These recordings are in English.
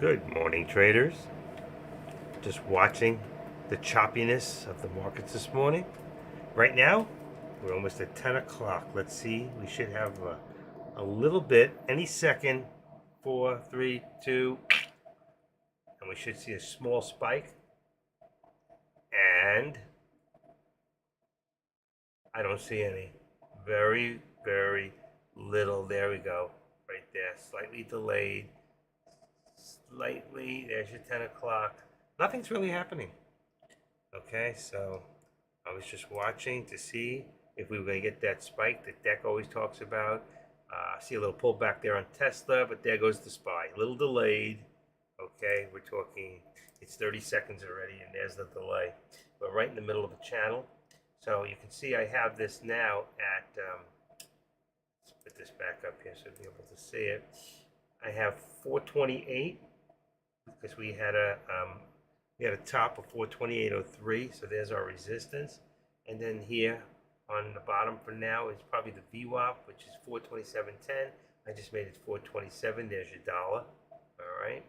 Good morning, traders. Just watching the choppiness of the markets this morning. Right now, we're almost at 10 o'clock. Let's see. We should have a little bit any second. 4, 3, 2. And we should see a small spike. And I don't see any. Very, very little. There we go. Right there. Slightly delayed. Slightly. There's your 10 o'clock. Nothing's really happening. Okay, so I was just watching to see if we were going to get that spike that Deck always talks about. See a little pullback there on Tesla, but there goes the SPY. A little delayed. Okay, we're talking, it's 30 seconds already, and there's the delay. We're right in the middle of the channel. So you can see I have this now at, let's put this back up here so you'll be able to see it. I have 428 because we had a top of 428.03, so there's our resistance. And then here on the bottom for now is probably the VWAP, which is 427.10. I just made it 427. There's your dollar. All right.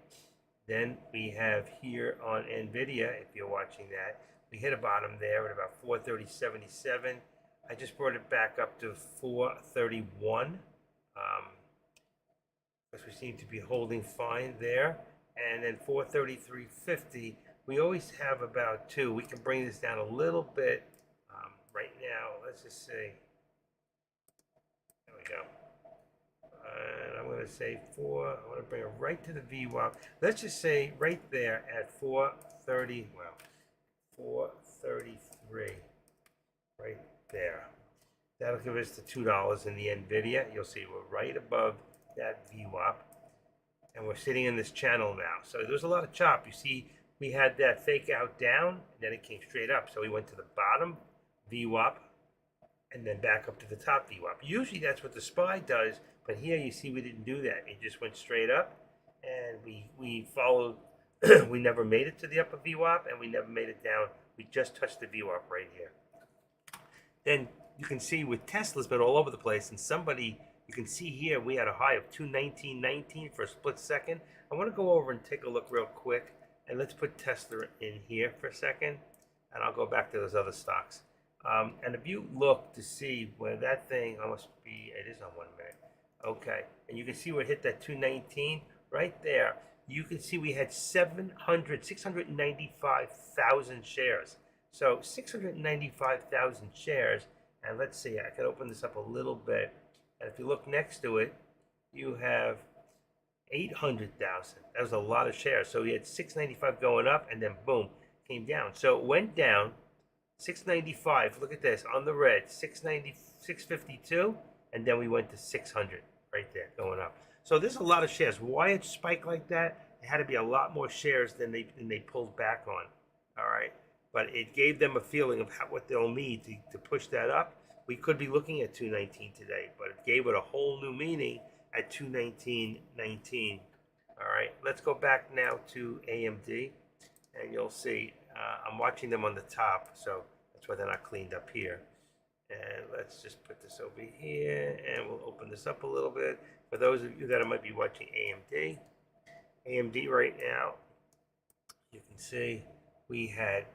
Then we have here on NVIDIA, if you're watching that, we hit a bottom there at about 430.77. I just brought it back up to 431 because we seem to be holding fine there. And then 433.50. We always have about 2. We can bring this down a little bit right now. Let's just say, there we go. And I'm going to say 4. I want to bring it right to the VWAP. Let's just say right there at 430. Well, 433. Right there. That'll give us the $2 in the NVIDIA. You'll see we're right above that VWAP. And we're sitting in this channel now. So there's a lot of chop. You see, we had that fake out down, and then it came straight up. So we went to the bottom VWAP, and then back up to the top VWAP. Usually that's what the SPY does, but here you see we didn't do that. It just went straight up, and we followed. We never made it to the upper VWAP, and we never made it down. We just touched the VWAP right here. Then you can see with Tesla's been all over the place, and somebody, you can see here we had a high of 219.19 for a split second. I want to go over and take a look real quick, and let's put Tesla in here for a second, and I'll go back to those other stocks. And if you look to see where that thing almost be, it is on 1 minute. Okay, and you can see where it hit that 219 right there. You can see we had 695,000 shares. So 695,000 shares, and let's see, I can open this up a little bit. And if you look next to it, you have 800,000. That was a lot of shares. So we had 695 going up, and then boom, came down. So it went down 695. Look at this on the red, 690, 652, and then we went to 600 right there going up. So there's a lot of shares. Why it spiked like that? It had to be a lot more shares than they pulled back on. All right, but it gave them a feeling of what they'll need to push that up. We could be looking at 219 today, but it gave it a whole new meaning at 219.19. All right, let's go back now to AMD, and you'll see I'm watching them on the top, so that's why they're not cleaned up here. And let's just put this over here, and we'll open this up a little bit. For those of you that might be watching AMD right now, you can see we had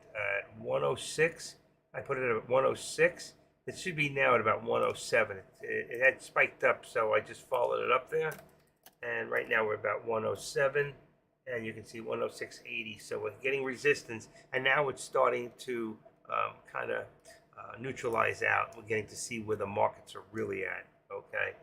106. I put it at 106. It should be now at about 107. It had spiked up, so I just followed it up there. And right now we're about 107. And you can see 106.80. So we're getting resistance. And now it's starting to kind of neutralize out. We're getting to see where the markets are really at. Okay.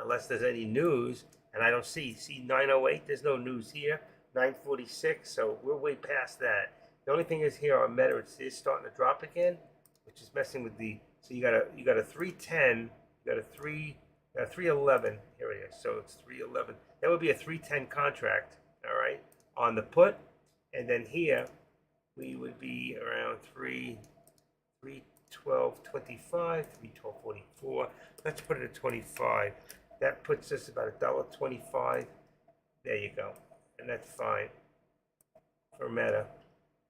Unless there's any news. And I don't see 908. There's no news here. 946. So we're way past that. The only thing is here, our Meta is starting to drop again, which is messing with the. So you got a 310, you got a 311. Here it is. So it's 311. That would be a 310 contract, all right, on the put, and then here we would be around 312.25, 312.44. Let's put it at 25. That puts us about $1.25. There you go, and that's fine for Meta.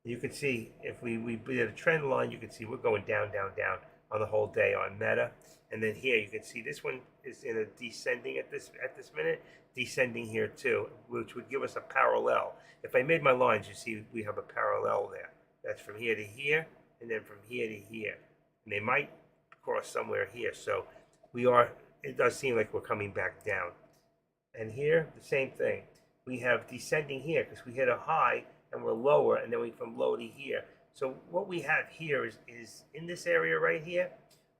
You can see if we did a trend line, you can see we're going down, down, down. on the whole day on Meta. And then here you can see this one is in a descending at this minute, descending here too, which would give us a parallel. If I made my lines, you see we have a parallel there. That's from here to here, and then from here to here. And they might cross somewhere here. So it does seem like we're coming back down. And here, the same thing. We have descending here because we hit a high and we're lower, and then we from low to here. So what we have here is in this area right here,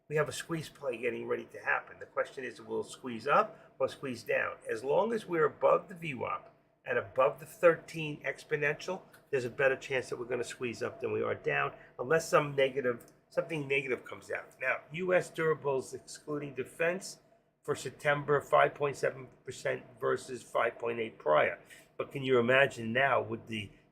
we have a squeeze play getting ready to happen. The question is, will it squeeze up or squeeze down? As long as we're above the VWAP and above the 13 exponential, there's a better chance that we're going to squeeze up than we are down, unless something negative comes out. Now, U.S. durables excluding defense for September, 5.7% versus 5.8 prior. But can you imagine now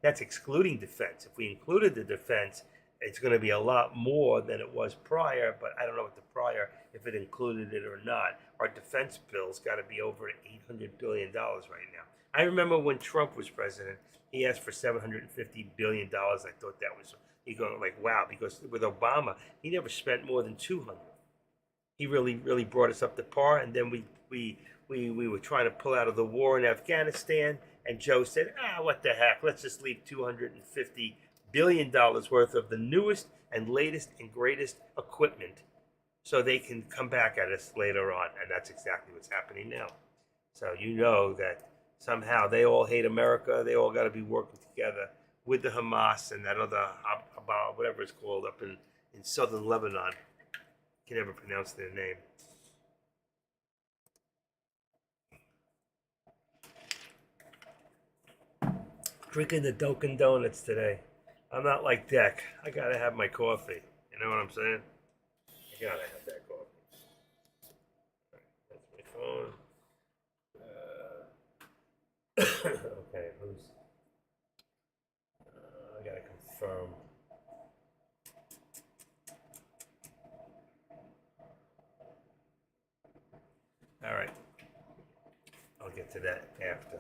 that's excluding defense. If we included the defense, it's going to be a lot more than it was prior, but I don't know what the prior, if it included it or not. Our defense bill's got to be over $800 billion right now. I remember when Trump was president, he asked for $750 billion. I thought that was, you go like, wow, because with Obama, he never spent more than 200. He really, really brought us up to par, and then we were trying to pull out of the war in Afghanistan, and Joe said, what the heck, let's just leave $250 billion worth of the newest and latest and greatest equipment so they can come back at us later on. And that's exactly what's happening now. So you know that somehow they all hate America. They all got to be working together with the Hamas and that other, whatever it's called, up in southern Lebanon. Can never pronounce their name. Drinking the Dunkin' Donuts today. I'm not like Deck. I gotta have my coffee. You know what I'm saying? I gotta have that coffee. That's my phone. Okay, I gotta confirm. All right. I'll get to that after.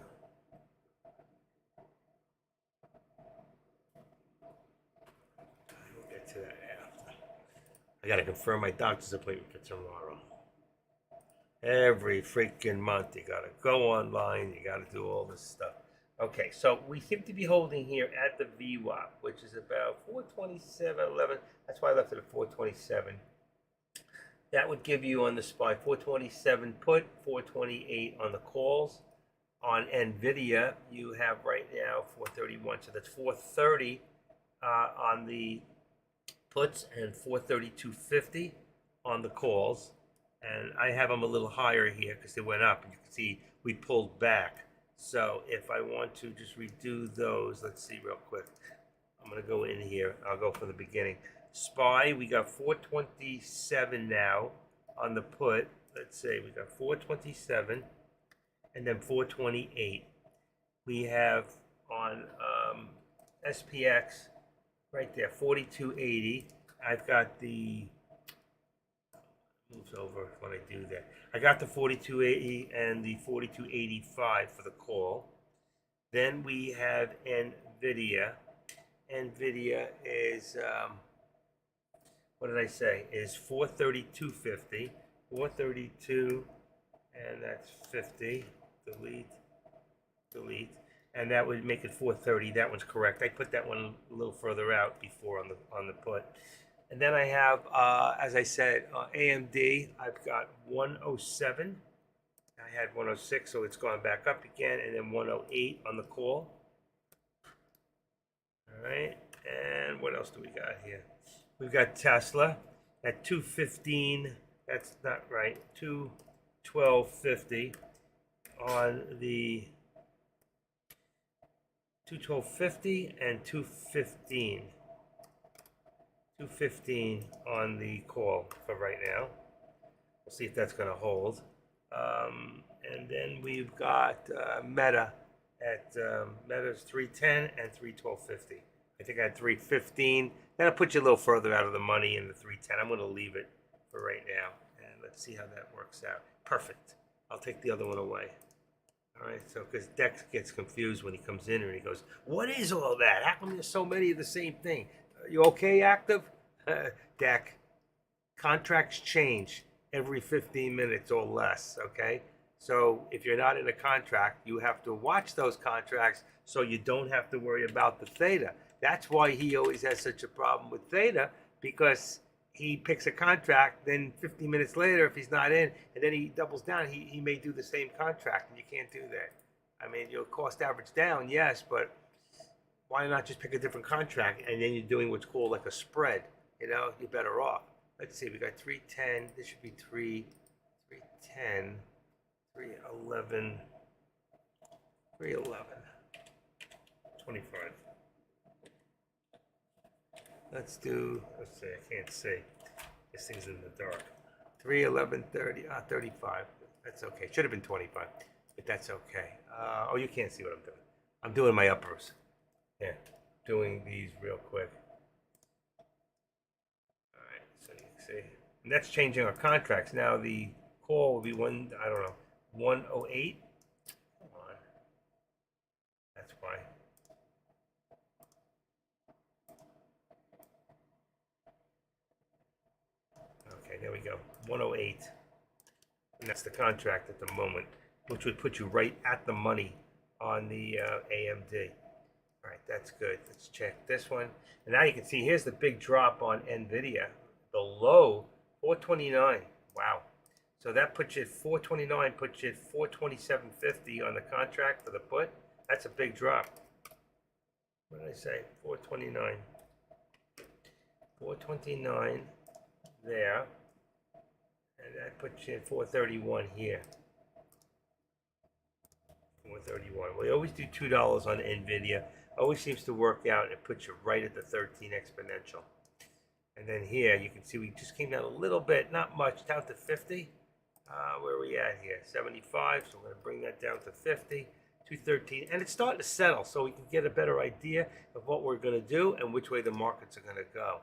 I gotta confirm my doctor's appointment for tomorrow. Every freaking month, you gotta go online, you gotta do all this stuff. Okay, so we seem to be holding here at the VWAP, which is about 427.11. That's why I left it at 427. That would give you on the SPY 427 put, 428 on the calls. On NVIDIA, you have right now 431, so that's 430 on the puts and 432.50 on the calls. And I have them a little higher here because they went up, and you can see we pulled back. So if I want to just redo those, let's see real quick. I'm going to go in here. I'll go from the beginning. SPY, we got 427 now on the put. Let's see, we got 427 and then 428. We have on SPX right there, 42.80. I've got the, moves over when I do that. I got the 42.80 and the 42.85 for the call. Then we have NVIDIA. NVIDIA is, what did I say? Is 432.50. 432, and that's 50. Delete. And that would make it 430. That one's correct. I put that one a little further out before on the put. And then I have, as I said, AMD. I've got 107. I had 106, so it's gone back up again, and then 108 on the call. All right, and what else do we got here? We've got Tesla at 215. That's not right. 212.50 on the 212.50 and 215. 215 on the call for right now. We'll see if that's going to hold. And then we've got Meta at Meta's 310 and 312.50. I think I had 315. That'll put you a little further out of the money in the 310. I'm going to leave it for right now, and let's see how that works out. Perfect. I'll take the other one away. All right, so because Dex gets confused when he comes in and he goes, "What is all that? How come there's so many of the same thing? You okay, Active?" Deck, Contracts change every 15 minutes or less, okay? So if you're not in a contract, you have to watch those contracts so you don't have to worry about the theta. That's why he always has such a problem with theta, because he picks a contract, then 15 minutes later, if he's not in, and then he doubles down, he may do the same contract, and you can't do that. I mean, you'll cost average down, yes, but why not just pick a different contract, and then you're doing what's called like a spread? You know, you're better off. Let's see, we got 310. This should be 310, 311, 311, 25. Let's see, I can't see. This thing's in the dark. 311, 30, 35. That's okay. Should have been 25, but that's okay. Oh, you can't see what I'm doing. I'm doing my uppers. Yeah, doing these real quick. All right, so you can see. And that's changing our contracts. Now the call will be 108. Come on. That's why. Okay, there we go. 108. And that's the contract at the moment, which would put you right at the money on the AMD. All right, that's good. Let's check this one. And now you can see here's the big drop on NVIDIA. The low, 429. Wow. So that puts you at 429, puts you at 427.50 on the contract for the put. That's a big drop. What did I say? 429. 429 there. And that puts you at 431 here. 431. We always do $2 on NVIDIA. Always seems to work out. It puts you right at the 13 exponential. And then here you can see we just came down a little bit, not much, down to 50. Where are we at here? 75. So we're going to bring that down to 50. 213. And it's starting to settle, so we can get a better idea of what we're going to do and which way the markets are going to go.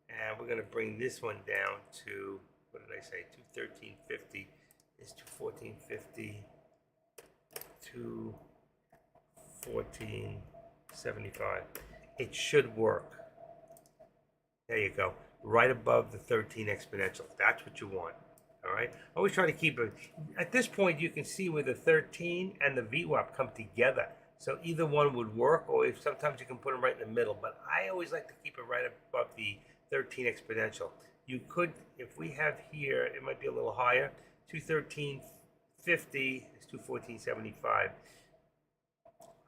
And we're going to bring this one down to, what did I say? 213.50 is 214.50. 214.75. It should work. There you go. Right above the 13 exponential. That's what you want. All right. Always try to keep it. At this point, you can see where the 13 and the VWAP come together. So either one would work, or if sometimes you can put them right in the middle. But I always like to keep it right above the 13 exponential. You could, if we have here, it might be a little higher. 213.50 is 214.75.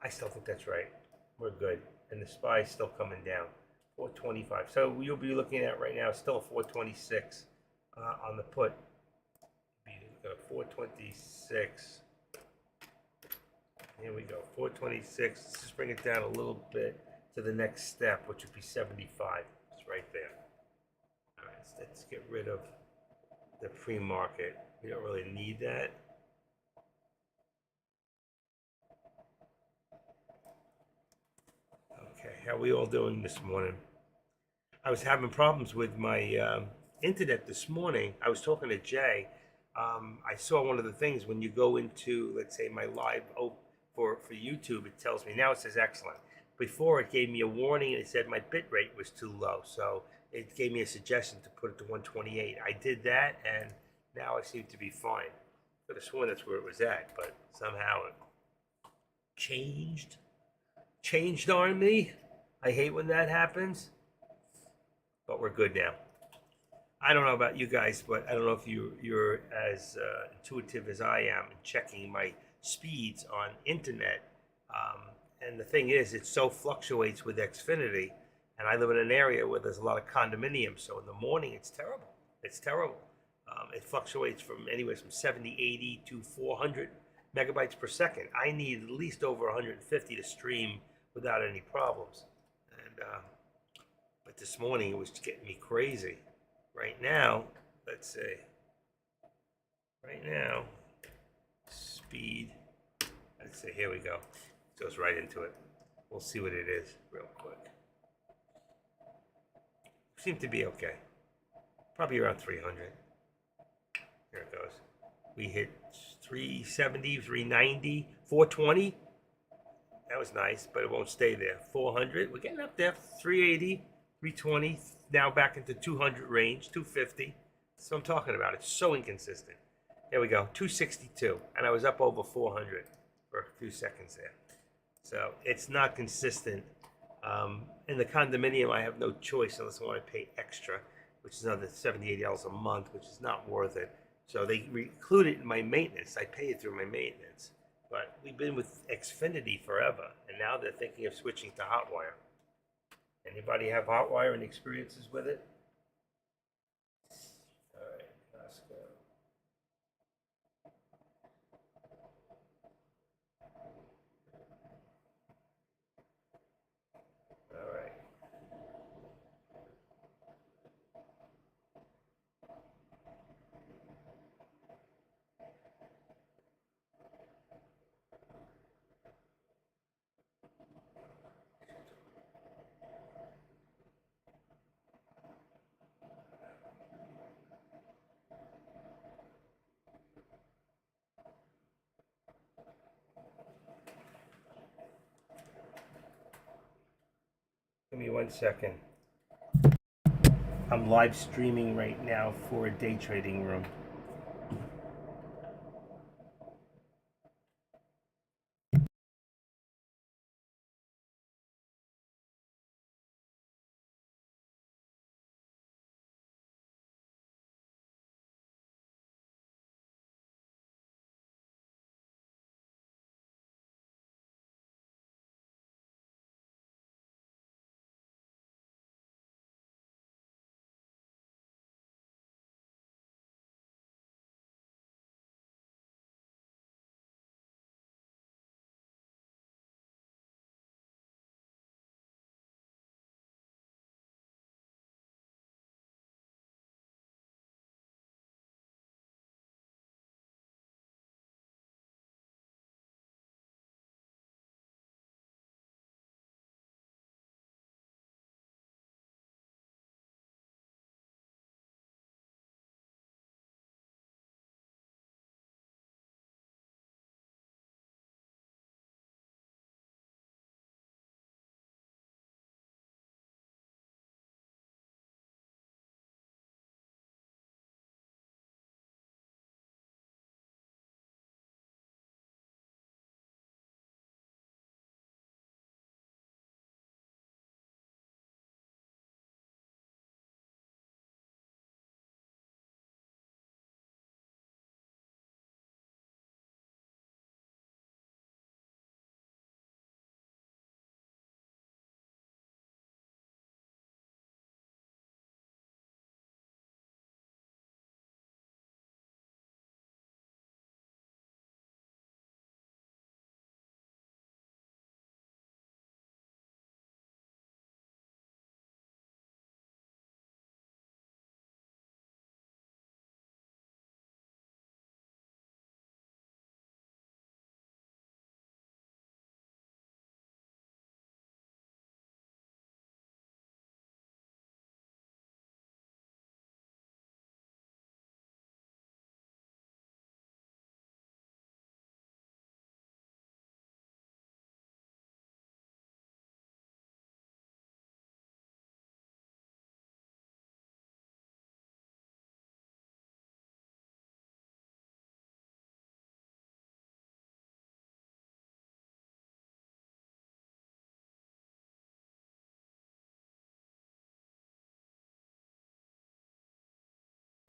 I still think that's right. We're good. And the SPY is still coming down. 425. So you'll be looking at right now still 426 on the put. You'll look at 426. Here we go. 426. Let's just bring it down a little bit to the next step, which would be 75. It's right there. All right, so let's get rid of the pre-market. We don't really need that. Okay, how are we all doing this morning? I was having problems with my internet this morning. I was talking to Jay. I saw one of the things when you go into, let's say, my live for YouTube, it tells me, now it says excellent. Before it gave me a warning and it said my bit rate was too low. So it gave me a suggestion to put it to 128. I did that and now I seem to be fine. Could have sworn that's where it was at, but somehow it changed on me. I hate when that happens, but we're good now. I don't know about you guys, but I don't know if you're as intuitive as I am in checking my speeds on internet. And the thing is, it so fluctuates with Xfinity, and I live in an area where there's a lot of condominiums, so in the morning it's terrible. It's terrible. It fluctuates from anywhere from 70, 80 to 400 megabytes per second. I need at least over 150 to stream without any problems. And but this morning it was getting me crazy. Right now, let's see. Right now, speed. Let's see. Here we go. It goes right into it. We'll see what it is real quick. Seemed to be okay. Probably around 300. Here it goes. We hit 370, 390, 420. That was nice, but it won't stay there. 400. We're getting up there. 380, 320. Now back into 200 range, 250. So I'm talking about. It's so inconsistent. There we go, 262, and I was up over 400 for a few seconds there. So it's not consistent. In the condominium, I have no choice unless I want to pay extra, which is another $78 a month, which is not worth it. So they include it in my maintenance. I pay it through my maintenance. But we've been with Xfinity forever, and now they're thinking of switching to Hotwire. Anybody have Hotwire and experiences with it? All right, Costco. All right. Give me 1 second. I'm live streaming right now for a day trading room.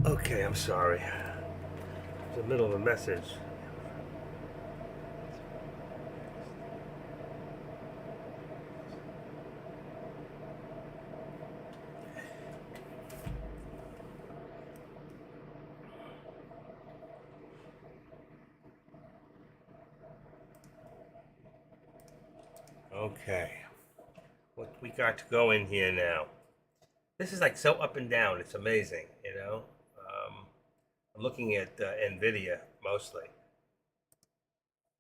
Okay, I'm sorry. It's the middle of a message. Okay, what we got to go in here now? This is like so up and down. It's amazing, you know. I'm looking at Nvidia mostly.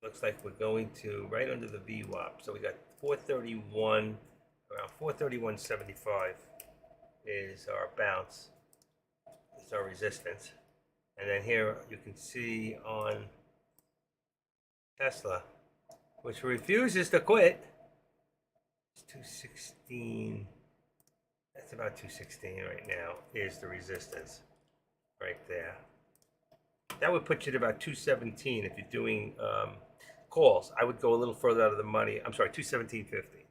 Looks like we're going to right under the VWAP. So we got 431, around 431.75 is our bounce. It's our resistance. And then here you can see on Tesla, which refuses to quit. It's 216. That's about 216 right now. Is the resistance. right there. That would put you at about 217 if you're doing calls. I would go a little further out of the money. I'm sorry, 217.50.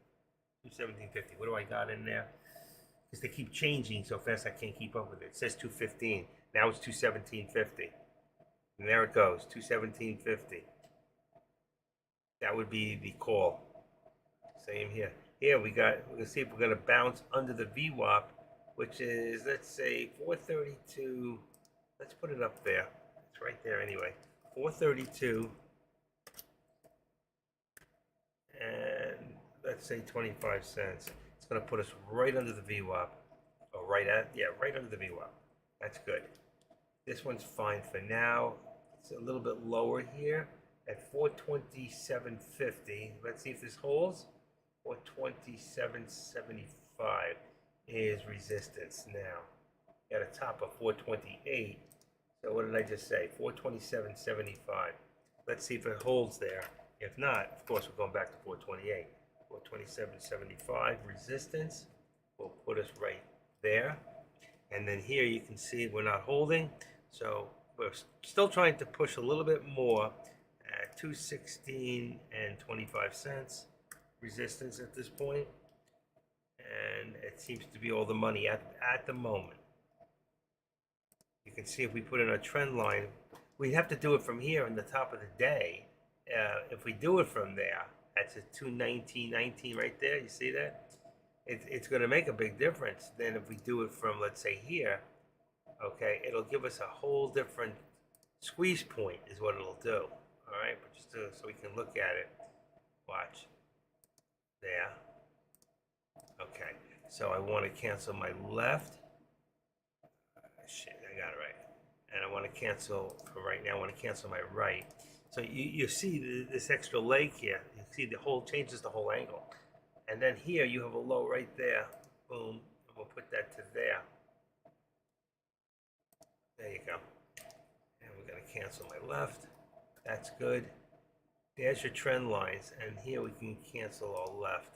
217.50. What do I got in there? Because they keep changing so fast I can't keep up with it. It says 215. Now it's 217.50. And there it goes, 217.50. That would be the call. Same here. Here we're gonna see if we're gonna bounce under the VWAP, which is, let's say 432. Let's put it up there. It's right there anyway. 432. And let's say 25 cents. It's gonna put us right under the VWAP. Or right under the VWAP. That's good. This one's fine for now. It's a little bit lower here at 427.50. Let's see if this holds. 427.75 is resistance now. Got a top of 428. So what did I just say? 427.75. Let's see if it holds there. If not, of course, we're going back to 428. 427.75 resistance will put us right there. And then here you can see we're not holding. So we're still trying to push a little bit more at 216 and 25 cents resistance at this point. And it seems to be all the money at the moment. You can see if we put in a trend line, we'd have to do it from here in the top of the day. If we do it from there, that's a 219.19 right there. You see that? It's going to make a big difference than if we do it from, let's say, here. Okay, it'll give us a whole different squeeze point is what it'll do. All right, but just so we can look at it. Watch. There. Okay, so I want to cancel my left. Shit, I got it right. And I want to cancel, for right now, I want to cancel my right. So you see this extra leg here. You see the whole, changes the whole angle. And then here you have a low right there. Boom. And we'll put that to there. There you go. And we're going to cancel my left. That's good. There's your trend lines. And here we can cancel our left.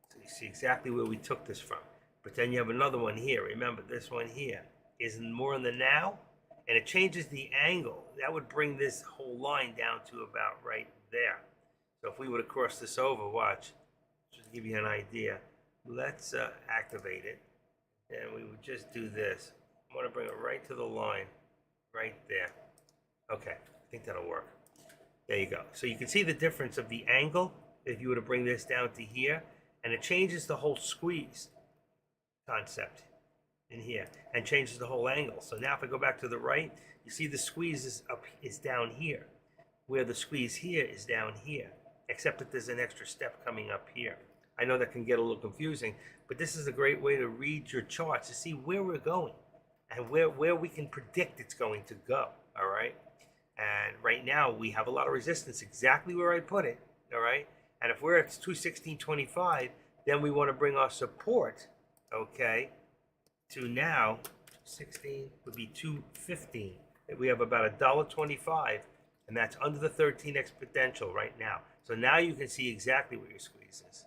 So you see exactly where we took this from. But then you have another one here. Remember, this one here is more in the now. And it changes the angle. That would bring this whole line down to about right there. So if we were to cross this over, watch. Just to give you an idea. Let's activate it. And we would just do this. I want to bring it right to the line. Right there. Okay, I think that'll work. There you go. So you can see the difference of the angle if you were to bring this down to here. And it changes the whole squeeze concept in here and changes the whole angle. So now if I go back to the right, you see the squeeze is down here, where the squeeze here is down here, except that there's an extra step coming up here. I know that can get a little confusing, but this is a great way to read your charts to see where we're going and where we can predict it's going to go. All right. And right now we have a lot of resistance exactly where I put it. All right. And if we're at 216.25, then we want to bring our support, okay, to now 16 would be 215. We have about $1.25, and that's under the 13 exponential right now. So now you can see exactly where your squeeze is.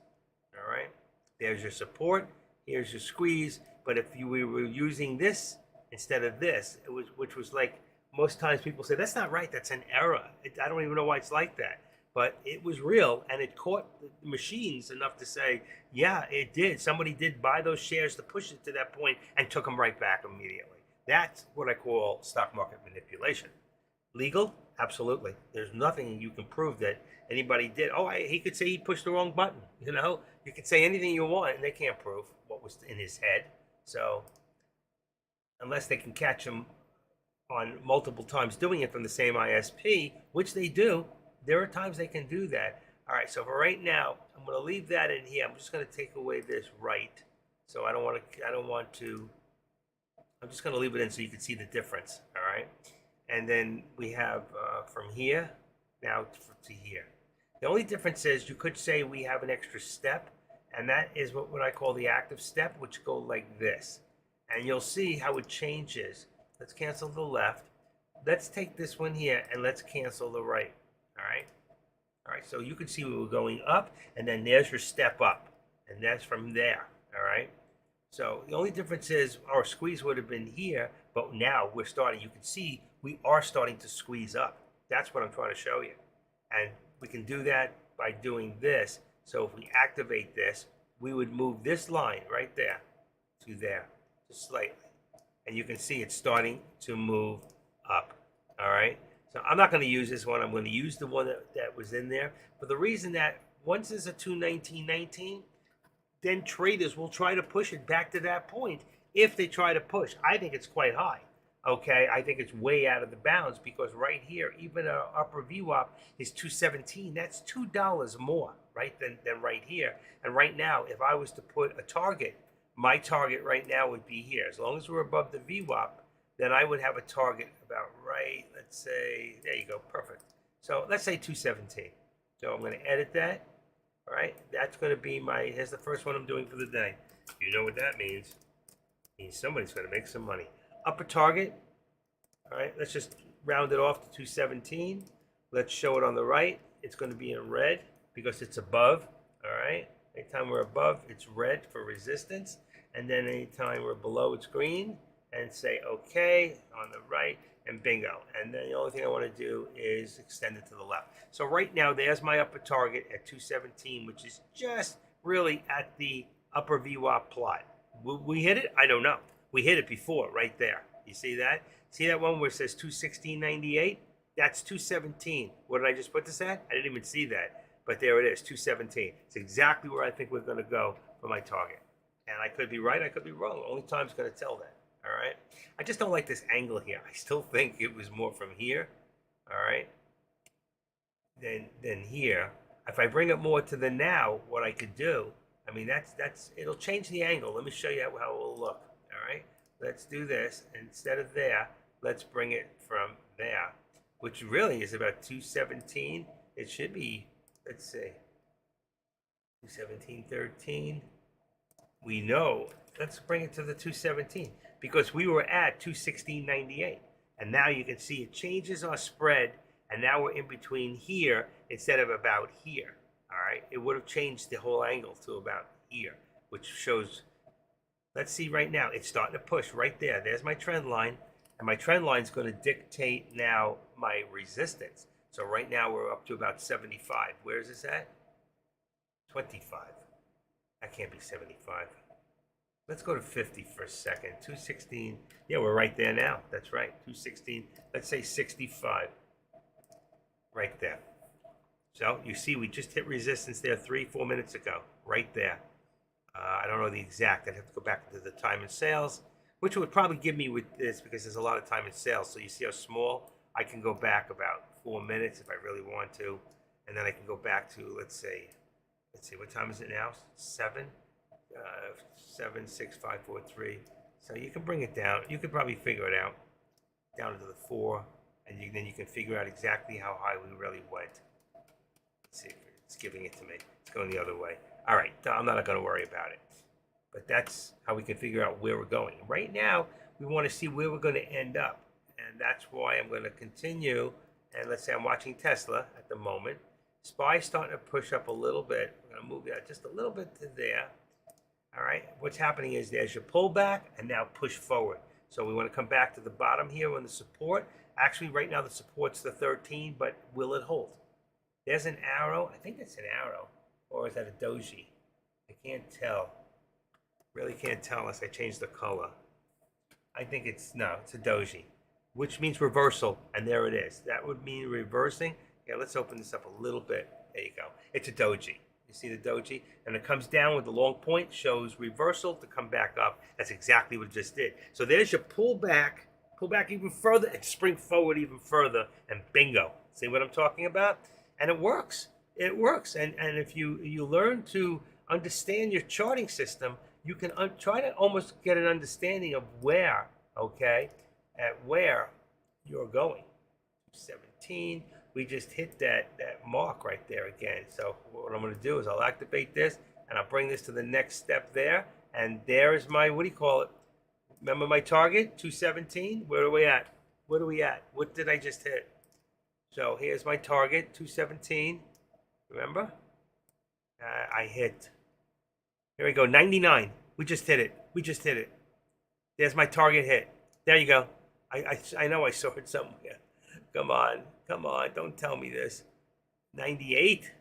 All right, there's your support, here's your squeeze. But if we were using this instead of this, which was like most times people say that's not right, that's an error. I don't even know why it's like that. But it was real, and it caught the machines enough to say, yeah, it did. Somebody did buy those shares to push it to that point and took them right back immediately. That's what I call stock market manipulation. Legal? Absolutely. There's nothing you can prove that anybody did. Oh, he could say he pushed the wrong button. You know, you could say anything you want, and they can't prove what was in his head. So unless they can catch him on multiple times doing it from the same ISP, which they do, there are times they can do that. All right, so for right now, I'm going to leave that in here. I'm just going to take away this right. So I'm just going to leave it in so you can see the difference. All right. And then we have from here now to here. The only difference is you could say we have an extra step, and that is what I call the active step, which go like this. And you'll see how it changes. Let's cancel the left. Let's take this one here and let's cancel the right. All right, so you can see we were going up, and then there's your step up, and that's from there. All right, so the only difference is our squeeze would have been here, But now we're starting, you can see we are starting to squeeze up. That's what I'm trying to show you. And we can do that by doing this. So if we activate this, we would move this line right there to there, just slightly. And you can see it's starting to move up. All right. So I'm not going to use this one. I'm going to use the one that was in there for the reason that once there's a 219.19, then traders will try to push it back to that point if they try to push. I think it's quite high. Okay, I think it's way out of the bounds because right here, even our upper VWAP is 217. That's $2 more, right, than right here. And right now, if I was to put a target, my target right now would be here. As long as we're above the VWAP, then I would have a target about right, let's say, there you go, perfect. So let's say 217. So I'm going to edit that. All right, that's going to be my, here's the first one I'm doing for the day. You know what that means. It means somebody's going to make some money. Upper target. All right, let's just round it off to 217. Let's show it on the right. It's going to be in red because it's above. All right, anytime we're above, it's red for resistance. And then anytime we're below, it's green. And say okay on the right, and bingo. And then the only thing I want to do is extend it to the left. So right now, there's my upper target at 217, which is just really at the upper VWAP plot. Will we hit it? I don't know. We hit it before, right there. You see that? See that one where it says 216.98? That's 217. What did I just put this at? I didn't even see that. But there it is, 217. It's exactly where I think we're going to go for my target. And I could be right, I could be wrong. Only time's going to tell that. All right. I just don't like this angle here. I still think it was more from here. All right. Than here. If I bring it more to the now, what I could do, I mean, it'll change the angle. Let me show you how it will look. All right. Let's do this. Instead of there, let's bring it from there, which really is about 217. It should be, let's see, 217.13. We know. Let's bring it to the 217 because we were at 216.98. And now you can see it changes our spread. And now we're in between here instead of about here. All right. It would have changed the whole angle to about here, which shows, let's see right now, it's starting to push right there. There's my trend line. And my trend line is going to dictate now my resistance. So right now we're up to about 75. Where is this at? 25. That can't be 75. Let's go to 50 for a second. 216. Yeah, we're right there now. That's right. 216. Let's say 65. Right there. So you see we just hit resistance there 3-4 minutes ago. Right there. I don't know the exact. I'd have to go back into the time and sales, which would probably give me with this because there's a lot of time and sales. So you see how small? I can go back about 4 minutes if I really want to. And then I can go back to, let's see, what time is it now? 7? 7, 6, 5, 4, 3. So you can bring it down. You could probably figure it out down to the 4, and then you can figure out exactly how high we really went. Let's see if it's giving it to me. It's going the other way. All right, I'm not going to worry about it. But that's how we can figure out where we're going. Right now, we want to see where we're going to end up, and that's why I'm going to continue. And let's say I'm watching Tesla at the moment. SPY's starting to push up a little bit. I'm going to move that just a little bit to there. All right, what's happening is there's your pullback and now push forward. So we want to come back to the bottom here on the support. Actually, right now the support's the 13, but will it hold? There's an arrow. I think it's an arrow. Or is that a doji? I can't tell. Really can't tell unless I change the color. I think it's a doji, which means reversal. And there it is. That would mean reversing. Yeah, let's open this up a little bit. There you go. It's a doji. You see the doji? And it comes down with the long point, shows reversal to come back up. That's exactly what it just did. So there's your pull back even further, and spring forward even further, and bingo. See what I'm talking about? And it works. It works. And if you learn to understand your charting system, you can try to almost get an understanding of where, okay, at where you're going. 17. We just hit that mark right there again. So what I'm going to do is I'll activate this and I'll bring this to the next step there. And there is my, what do you call it? Remember my target, 217? Where are we at? What are we at? What did I just hit? So here's my target, 217. Remember? I hit. Here we go, 99. We just hit it. We just hit it. There's my target hit. There you go. I know I saw it somewhere. Come on. Come on. Don't tell me this. 98?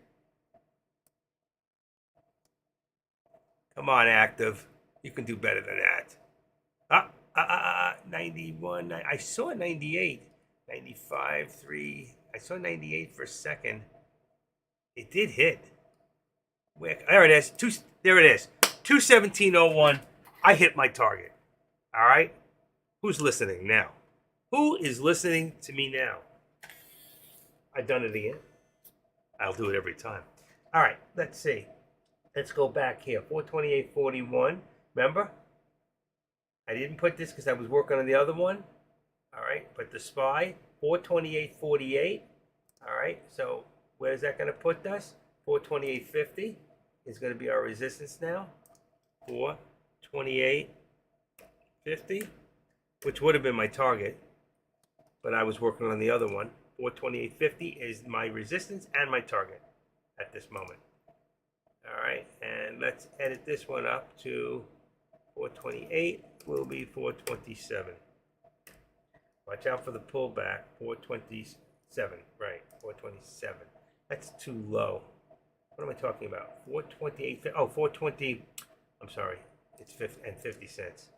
Come on, active. You can do better than that. 91. I saw 98. 95, 3. I saw 98 for a second. It did hit. There it is. There it is. 217.01. I hit my target. All right? Who's listening now? Who is listening to me now? I've done it again. I'll do it every time. All right, let's see. Let's go back here. 428.41. Remember? I didn't put this because I was working on the other one. All right, but the SPY, 428.48. All right, so where's that going to put us? 428.50 is going to be our resistance now. 428.50, which would have been my target, but I was working on the other one. 428.50 is my resistance and my target at this moment. All right, and let's edit this one up to 428 will be 427. Watch out for the pullback. 427, right? 427. That's too low. What am I talking about? 428. Oh, 420. I'm sorry. It's 50 cents.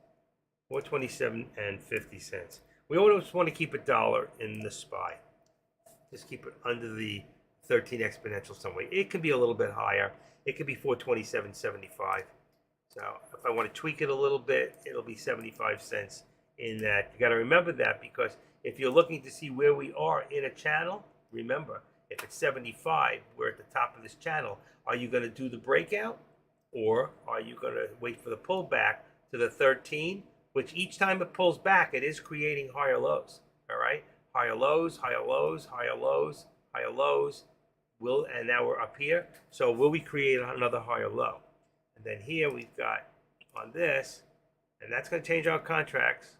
427 and 50 cents. We always want to keep $1 in the SPY. Just keep it under the 13 exponential somewhere. It can be a little bit higher. It could be 427.75. So if I want to tweak it a little bit, it'll be 75 cents in that. You got to remember that, because if you're looking to see where we are in a channel, remember, if it's 75, we're at the top of this channel. Are you going to do the breakout, or are you going to wait for the pullback to the 13, which each time it pulls back, it is creating higher lows, all right? Higher lows, higher lows, higher lows, higher lows. And now we're up here. So will we create another higher low? And then here we've got on this, and that's going to change our contracts.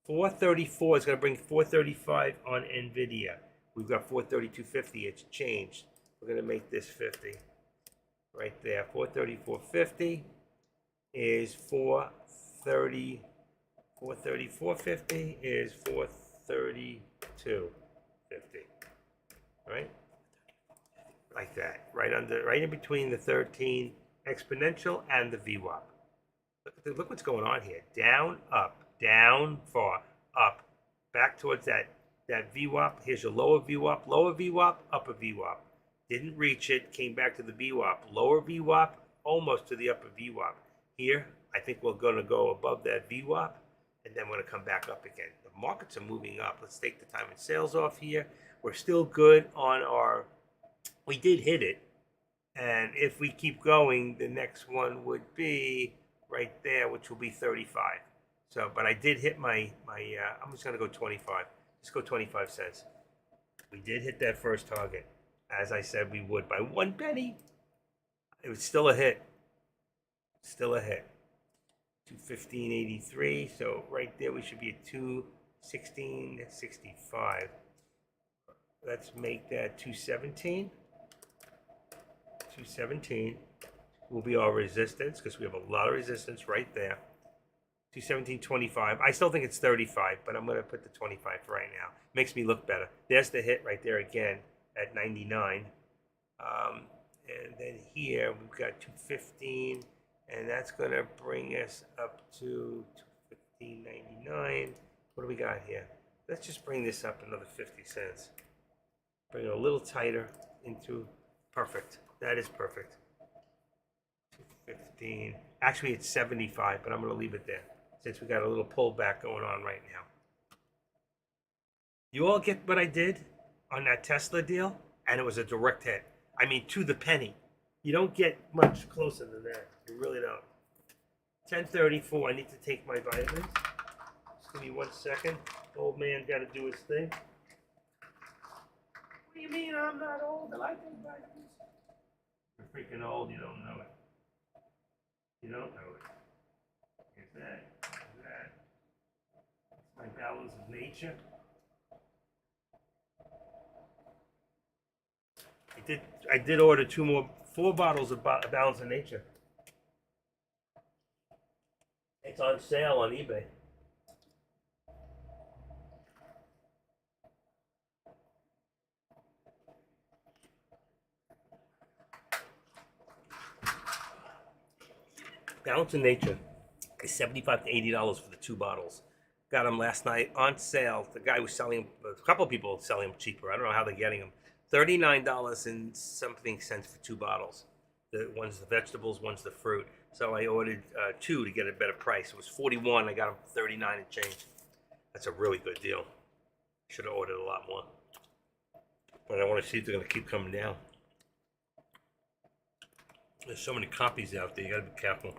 434 is going to bring 435 on NVIDIA. We've got 432.50. It's changed. We're going to make this 50 right there. 434.50 is 430. 434.50 is 432.50. Right? Like that. Right in between the 13 exponential and the VWAP. Look what's going on here. Down, up, down, far, up, back towards that VWAP. Here's your lower VWAP, upper VWAP. Didn't reach it, came back to the VWAP. Lower VWAP, almost to the upper VWAP. Here, I think we're going to go above that VWAP, and then we're going to come back up again. The markets are moving up. Let's take the time and sales off here. We're still good on our, we did hit it. And if we keep going, the next one would be right there, which will be 35. So, but I did hit my I'm just going to go 25. Just go 25 cents. We did hit that first target, as I said we would, by 1 penny. It was still a hit. Still a hit. 215.83. So right there we should be at 216.65. Let's make that 217. 217 will be our resistance, because we have a lot of resistance right there. 217.25. I still think it's 35, but I'm going to put the 25 for right now. Makes me look better. There's the hit right there again at 99. And then here we've got 215, and that's going to bring us up to 215.99. What do we got here? Let's just bring this up another 50 cents. Bring it a little tighter into perfect. That is perfect. 215. Actually, it's 75, but I'm going to leave it there since we got a little pullback going on right now. You all get what I did on that Tesla deal? And it was a direct hit. I mean, to the penny. You don't get much closer than that. You really don't. 10:34. I need to take my vitamins. Just give me 1 second. Old man got to do his thing. What do you mean I'm not old? I take vitamins. You're freaking old. You don't know it. You don't know it. Here's that. Here's that. It's my balance of nature. I did order 4 bottles of Balance of Nature. It's on sale on eBay. Balance in Nature is $75 to $80 for the 2 bottles. Got them last night on sale. The guy was selling them, a couple of people selling them cheaper. I don't know how they're getting them. $39 and something cents for 2 bottles. One's the vegetables, one's the fruit. So I ordered 2 to get a better price. It was 41. I got them 39 and change. That's a really good deal. Should have ordered a lot more. But I want to see if they're going to keep coming down. There's so many copies out there. You got to be careful.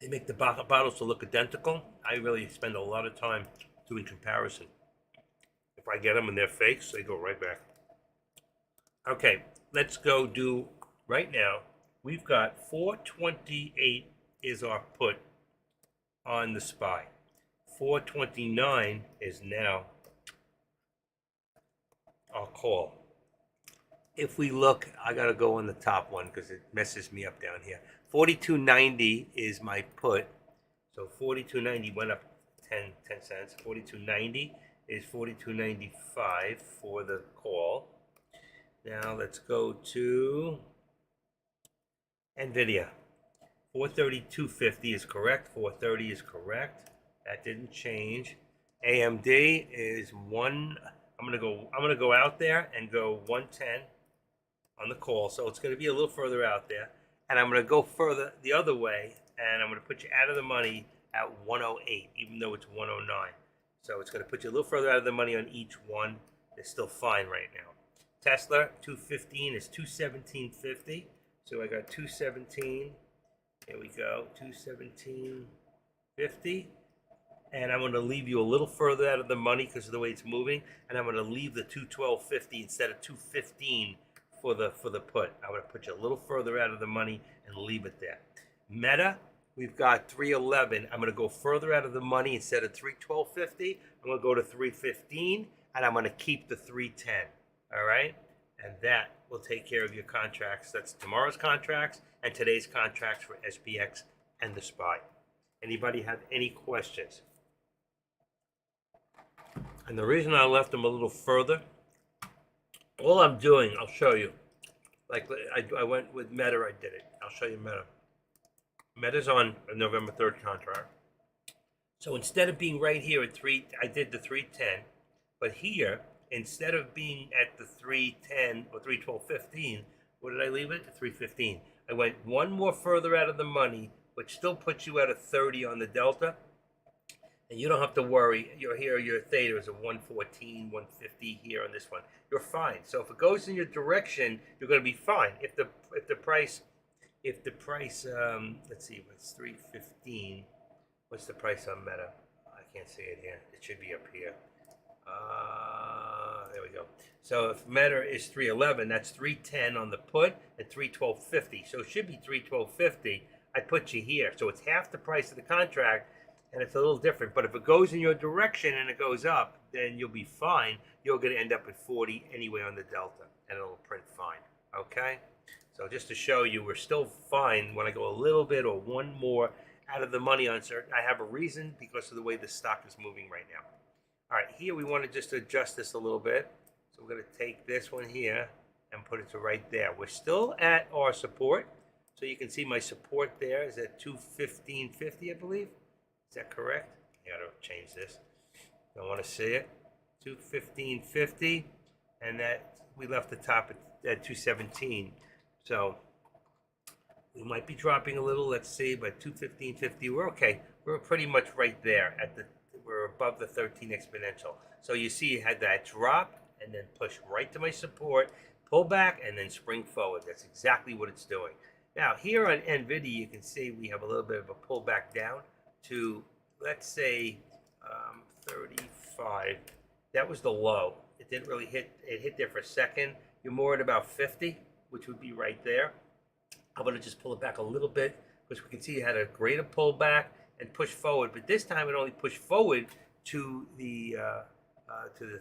They make the bottles to look identical. I really spend a lot of time doing comparison. If I get them and they're fakes, they go right back. Okay, let's go do right now. We've got 428 is our put on the SPY. 429 is now our call. If we look, I gotta go on the top one because it messes me up down here. 42.90 is my put. So 42.90 went up 10 cents. 42.90 is 42.95 for the call. Now let's go to NVIDIA. 432.50 is correct. 430 is correct. That didn't change. AMD is one. I'm gonna go out there and go 110 on the call. So it's gonna be a little further out there. And I'm gonna go further the other way, and I'm gonna put you out of the money at 108, even though it's 109. So it's gonna put you a little further out of the money on each one. It's still fine right now. Tesla 215 is 217.50. So I got 217. Here we go, 217.50. And I'm going to leave you a little further out of the money because of the way it's moving. And I'm going to leave the 212.50 instead of 215 for the put. I'm going to put you a little further out of the money and leave it there. Meta, we've got 311. I'm going to go further out of the money instead of 312.50. I'm going to go to 315, and I'm going to keep the 310. All right? And that will take care of your contracts. That's tomorrow's contracts and today's contracts for SPX and the SPY. Anybody have any questions? And the reason I left them a little further, all I'm doing, I'll show you. Like I went with Meta, I did it. I'll show you Meta. Meta's on a November 3rd contract. So instead of being right here at 3, I did the 310. But here, instead of being at the 310 or 312.15, what did I leave it? 315. I went one more further out of the money, which still puts you at a 30 on the delta. And you don't have to worry. You're here, your theta is a 114, 150 here on this one. You're fine. So if it goes in your direction, you're going to be fine. If the price, let's see, it's 315. What's the price on Meta? I can't see it here. It should be up here. There we go. So if Meta is 311, that's 310 on the put and 312.50. So it should be 312.50. I put you here. So it's half the price of the contract, and it's a little different. But if it goes in your direction and it goes up, then you'll be fine. You're going to end up at 40 anyway on the delta, and it'll print fine. Okay? So just to show you, we're still fine when I go a little bit or one more out of the money on certain. I have a reason because of the way the stock is moving right now. All right, here we want to just adjust this a little bit. So we're going to take this one here and put it to right there. We're still at our support. So you can see my support there is at 215.50, I believe. Is that correct? I got to change this. I want to see it. 215.50, and that we left the top at 217. So we might be dropping a little. Let's see, but 215.50, we're okay. We're pretty much right there we're above the 13 exponential. So you see, you had that drop and then push right to my support, pull back, and then spring forward. That's exactly what it's doing. Now here on NVIDIA, you can see we have a little bit of a pullback down to, let's say, 35. That was the low. It didn't really hit. It hit there for a second. You're more at about 50, which would be right there. I'm going to just pull it back a little bit because we can see it had a greater pullback and push forward. But this time it only pushed forward to the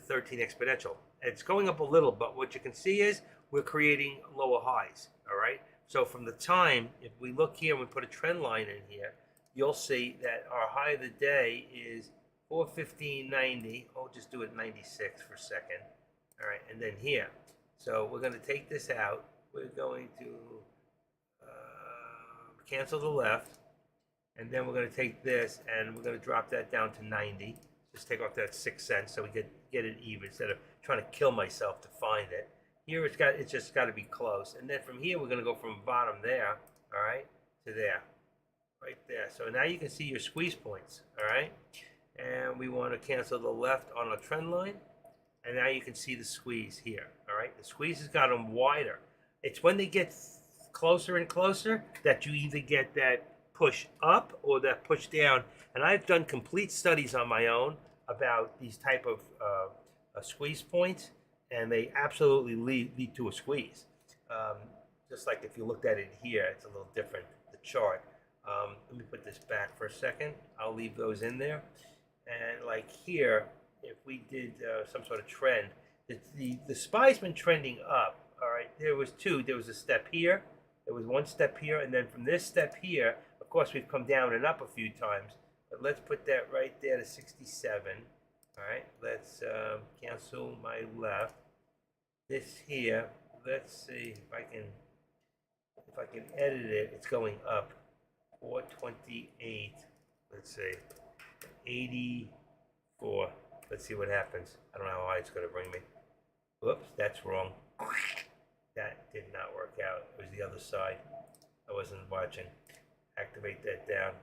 13 exponential. It's going up a little, but what you can see is we're creating lower highs. All right. So from the time, if we look here and we put a trend line in here, you'll see that our high of the day is 415.90. I'll just do it 96 for a second. All right, and then here. So we're going to take this out. We're going to cancel the left, and then we're going to take this and we're going to drop that down to 90. Just take off that 6 cents so we get it even instead of trying to kill myself to find it. Here it's just got to be close. And then from here we're going to go from bottom there, all right, to there, right there. So now you can see your squeeze points, all right? And we want to cancel the left on our trend line. And now you can see the squeeze here, all right? The squeeze has got them wider. It's when they get closer and closer that you either get that push up or that push down. And I've done complete studies on my own about these type of squeeze points, and they absolutely lead to a squeeze. Just like if you looked at it here, it's a little different, the chart. Let me put this back for a second. I'll leave those in there. And like here, if we did some sort of trend, the SPY's been trending up, all right? There was two. There was a step here. There was one step here, and then from this step here, of course, we've come down and up a few times. But let's put that right there to 67. All right, let's cancel my left. This here, let's see if I can edit it. It's going up. 428. Let's see, 84. Let's see what happens. I don't know how high it's going to bring me. Whoops, that's wrong. That did not work out. It was the other side. I wasn't watching. Activate that down.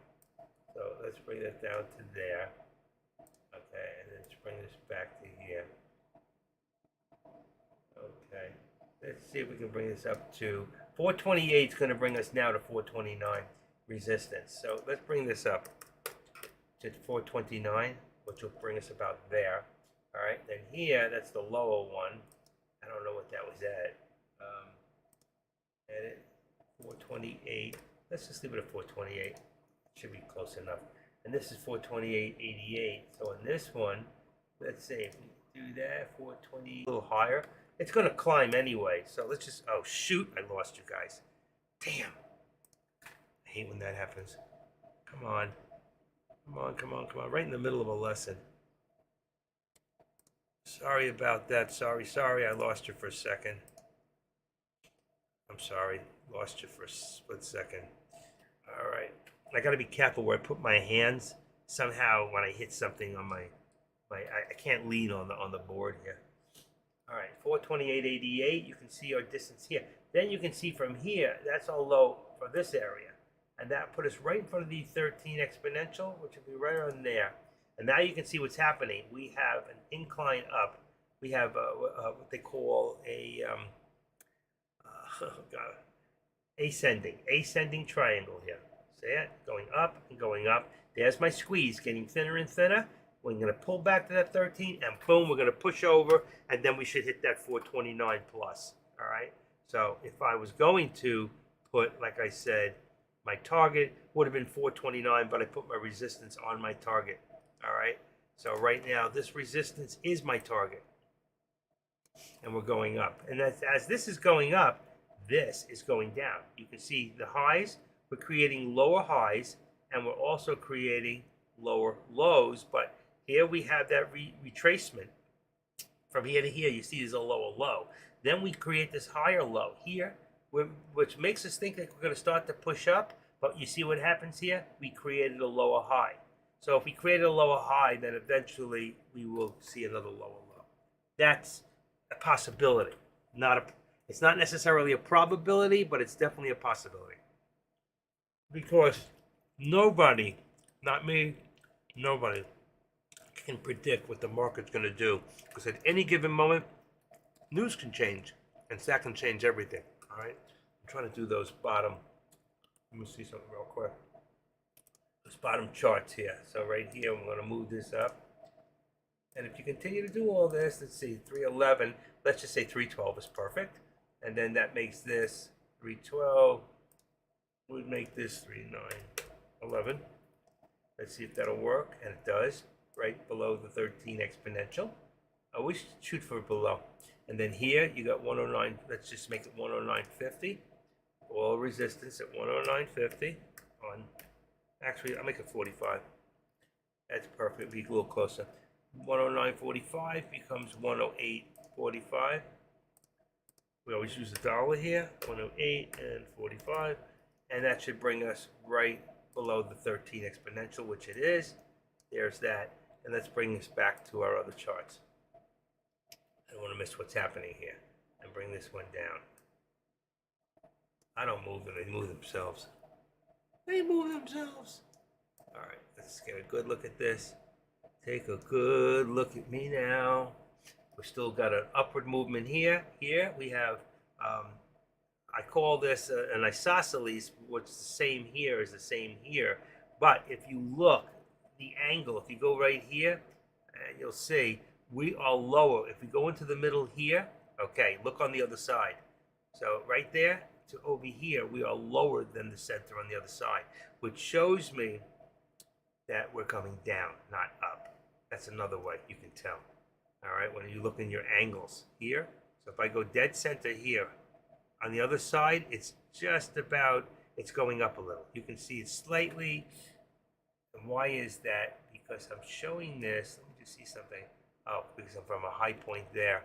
So let's bring that down to there. Okay, and then let's bring this back to here. Okay, let's see if we can bring this up to 428. Is going to bring us now to 429 resistance. So let's bring this up to 429, which will bring us about there. All right, then here, that's the lower one. I don't know what that was at. Edit 428. Let's just leave it at 428. Should be close enough. And this is 428.88. So in this one, let's say if we do that, 420, a little higher. It's going to climb anyway. So let's just, oh shoot, I lost you guys. Damn. I hate when that happens. Come on. Come on, come on, come on. Right in the middle of a lesson. Sorry about that. Sorry, I lost you for a second. I'm sorry. Lost you for a split second. All right. I got to be careful where I put my hands. Somehow when I hit something on I can't lean on the board here. All right, 428.88. You can see our distance here. Then you can see from here, that's all low for this area. And that put us right in front of the 13 exponential, which will be right on there. And now you can see what's happening. We have an incline up. We have what they call a ascending triangle here. See it? Going up and going up. There's my squeeze, getting thinner and thinner. We're going to pull back to that 13, and boom, we're going to push over, and then we should hit that 429 plus. All right? So if I was going to put, like I said, my target would have been 429, but I put my resistance on my target. All right? So right now, this resistance is my target. And we're going up. And as this is going up, this is going down. You can see the highs. We're creating lower highs, and we're also creating lower lows. But here we have that retracement. From here to here, you see there's a lower low. Then we create this higher low here, which makes us think that we're going to start to push up. But you see what happens here? We created a lower high. So if we created a lower high, then eventually we will see another lower low. That's a possibility. It's not necessarily a probability, but it's definitely a possibility. Because nobody, not me, nobody can predict what the market's going to do. Because at any given moment, news can change, and that can change everything. All right? I'm trying to do those bottom. Let me see something real quick. Those bottom charts here. So right here, I'm going to move this up. And if you continue to do all this, let's see, 311. Let's just say 312 is perfect. And then that makes this 312. We'd make this 3911. Let's see if that'll work. And it does. Right below the 13 exponential. I wish shoot for below. And then here you got 109. Let's just make it 109.50. All resistance at 109.50 on. Actually, I'll make it 45. That's perfect. Be a little closer. 109.45 becomes 108.45. We always use the dollar here. 108 and 45. and that should bring us right below the 13 exponential, which it is. There's that, and let's bring this back to our other charts. I don't want to miss what's happening here, and bring this one down. I don't move them, they move themselves. They move themselves. All right, let's get a good look at this. Take a good look at me now. We still got an upward movement here. Here we have, I call this an isosceles, which is the same here as the same here. But if you look, the angle, if you go right here, you'll see we are lower. If we go into the middle here, okay, look on the other side. So right there to over here, we are lower than the center on the other side, which shows me that we're coming down, not up. That's another way you can tell. All right, when you look in your angles here. So if I go dead center here, on the other side, it's just about, it's going up a little. You can see it slightly. And why is that? Because I'm showing this, let me just see something. Oh, because I'm from a high point there.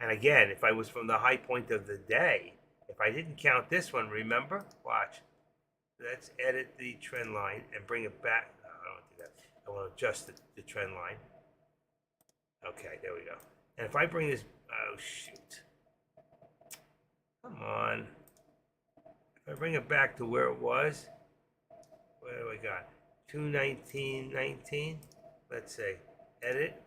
And again, if I was from the high point of the day, if I didn't count this one, remember? Watch. Let's edit the trend line and bring it back. No, I don't want to do that. I want to adjust the trend line. Okay, there we go. And if I bring this, oh shoot. Come on. If I bring it back to where it was, what do we got? 219.19. Let's say, edit.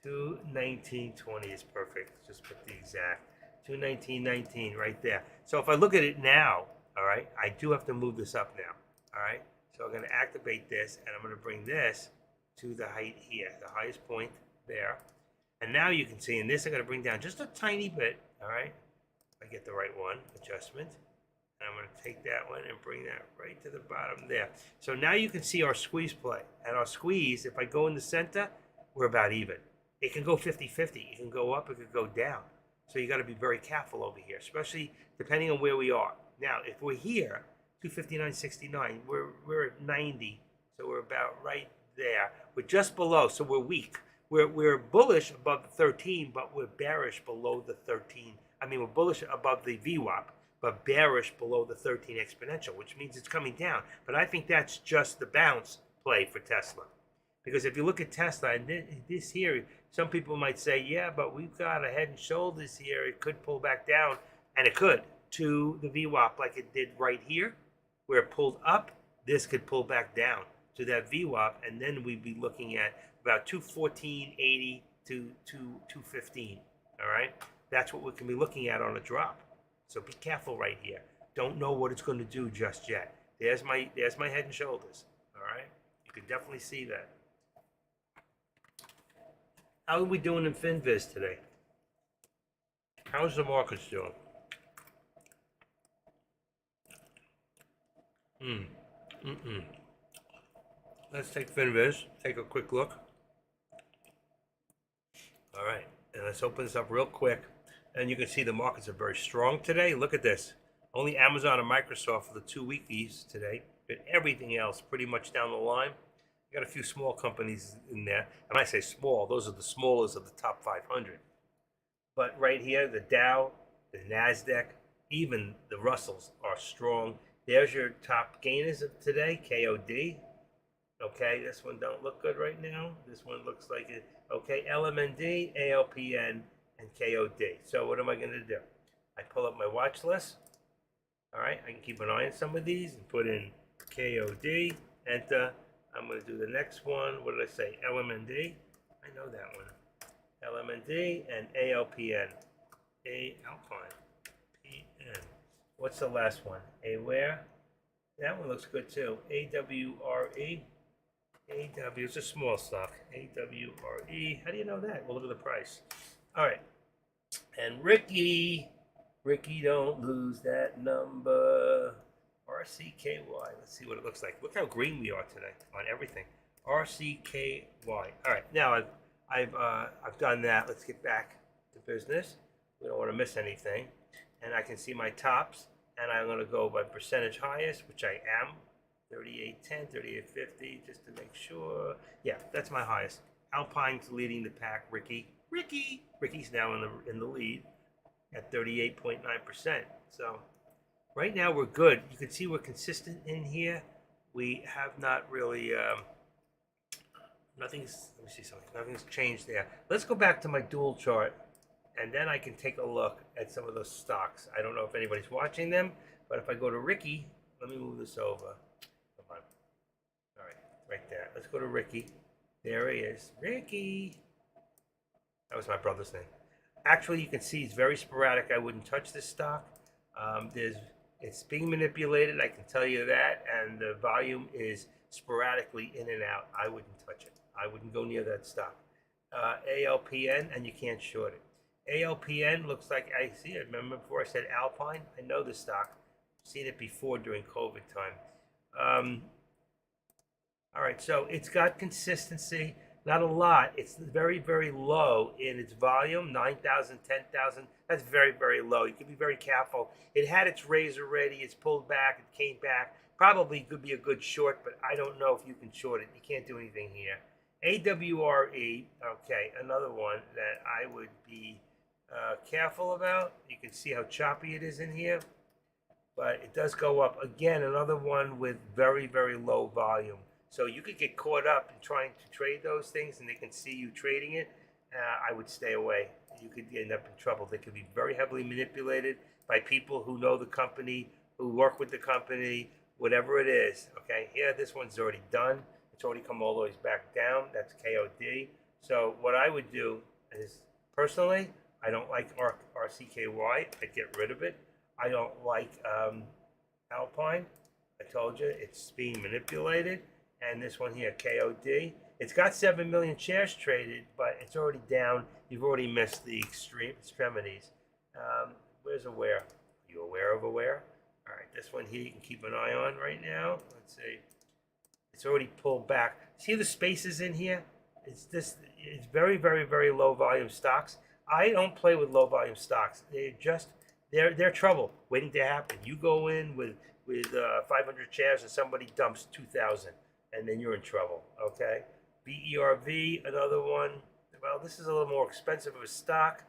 219.20 is perfect. Just put the exact. 219.19 right there. So if I look at it now, all right, I do have to move this up now, all right? So I'm going to activate this, and I'm going to bring this to the height here, the highest point there. And now you can see in this, I'm going to bring down just a tiny bit, all right? If I get the right one, adjustment. And I'm going to take that one and bring that right to the bottom there. So now you can see our squeeze play. And our squeeze, if I go in the center, we're about even. It can go 50-50. It can go up, it could go down. So you got to be very careful over here, especially depending on where we are. Now, if we're here, 259.69, we're at 90, so we're about right there. We're just below, so we're weak. We're bullish above the 13, but we're bearish below the 13. I mean, we're bullish above the VWAP, but bearish below the 13 exponential, which means it's coming down. But I think that's just the bounce play for Tesla. Because if you look at Tesla, and this here, some people might say, yeah, but we've got a head and shoulders here. It could pull back down, and it could, to the VWAP like it did right here, where it pulled up. This could pull back down to that VWAP, and then we'd be looking at about 214.80 to 215, all right? That's what we can be looking at on a drop. So be careful right here. Don't know what it's going to do just yet. There's my head and shoulders, all right? You can definitely see that. How are we doing in FinViz today? How's the markets doing? Let's take FinViz, take a quick look. All right, and let's open this up real quick. And you can see the markets are very strong today. Look at this. Only Amazon and Microsoft for the 2 weekies today, but everything else pretty much down the line. You got a few small companies in there. And I say small, those are the smallest of the top 500. But right here, the Dow, the NASDAQ, even the Russells are strong. There's your top gainers of today, KOD. Okay, this one don't look good right now. This one looks like it. Okay, LMND, ALPN, and KOD. So what am I going to do? I pull up my watch list. All right, I can keep an eye on some of these and put in KOD, enter. I'm going to do the next one. What did I say? LMND. I know that one. LMND and ALPN. Alpine. PN. What's the last one? AWARE. That one looks good too. AWRE. AW. It's a small stock. AWRE. How do you know that? Well, look at the price. All right. And Ricky. Ricky, don't lose that number. RCKY. Let's see what it looks like. Look how green we are today on everything. RCKY. All right. Now I've done that. Let's get back to business. We don't want to miss anything. And I can see my tops. And I'm going to go by percentage highest, which I am. 38.10, 38.50, just to make sure. Yeah, that's my highest. Alpine's leading the pack. Ricky's now in the lead at 38.9%. So Right now we're good. You can see we're consistent in here. We have not really, nothing's, let me see something. Nothing's changed there. Let's go back to my dual chart and then I can take a look at some of those stocks. I don't know if anybody's watching them, but if I go to Ricky, let me move this over. Come on. All right, right there. Let's go to Ricky. There he is. Ricky. That was my brother's name. Actually, you can see it's very sporadic. I wouldn't touch this stock. It's being manipulated, I can tell you that, and the volume is sporadically in and out. I wouldn't touch it. I wouldn't go near that stock. ALPN, and you can't short it. ALPN looks like, I see it. Remember before I said Alpine? I know the stock. I've seen it before during COVID time. All right, so it's got consistency. Not a lot. It's very, very low in its volume, 9,000, 10,000. That's very, very low. You can be very careful. It had its raise already. It's pulled back. It came back. Probably could be a good short, but I don't know if you can short it. You can't do anything here. AWRE, okay, another one that I would be careful about. You can see how choppy it is in here, but it does go up. Again, another one with very, very low volume. So you could get caught up in trying to trade those things and they can see you trading it. I would stay away. You could end up in trouble. They could be very heavily manipulated by people who know the company, who work with the company, whatever it is. Okay, here, this one's already done. It's already come all the way back down. That's KOD. So what I would do is, personally, I don't like RCKY. I'd get rid of it. I don't like Alpine. I told you, it's being manipulated. And this one here, KOD. It's got 7 million shares traded, but it's already down. You've already missed the extremities. Where's Aware? Are you aware of Aware? All right, this one here you can keep an eye on right now. Let's see. It's already pulled back. See the spaces in here? It's very, very, very low volume stocks. I don't play with low volume stocks. They're trouble waiting to happen. You go in with 500 shares and somebody dumps 2,000. And then you're in trouble, okay? BERV, another one. Well, this is a little more expensive of a stock,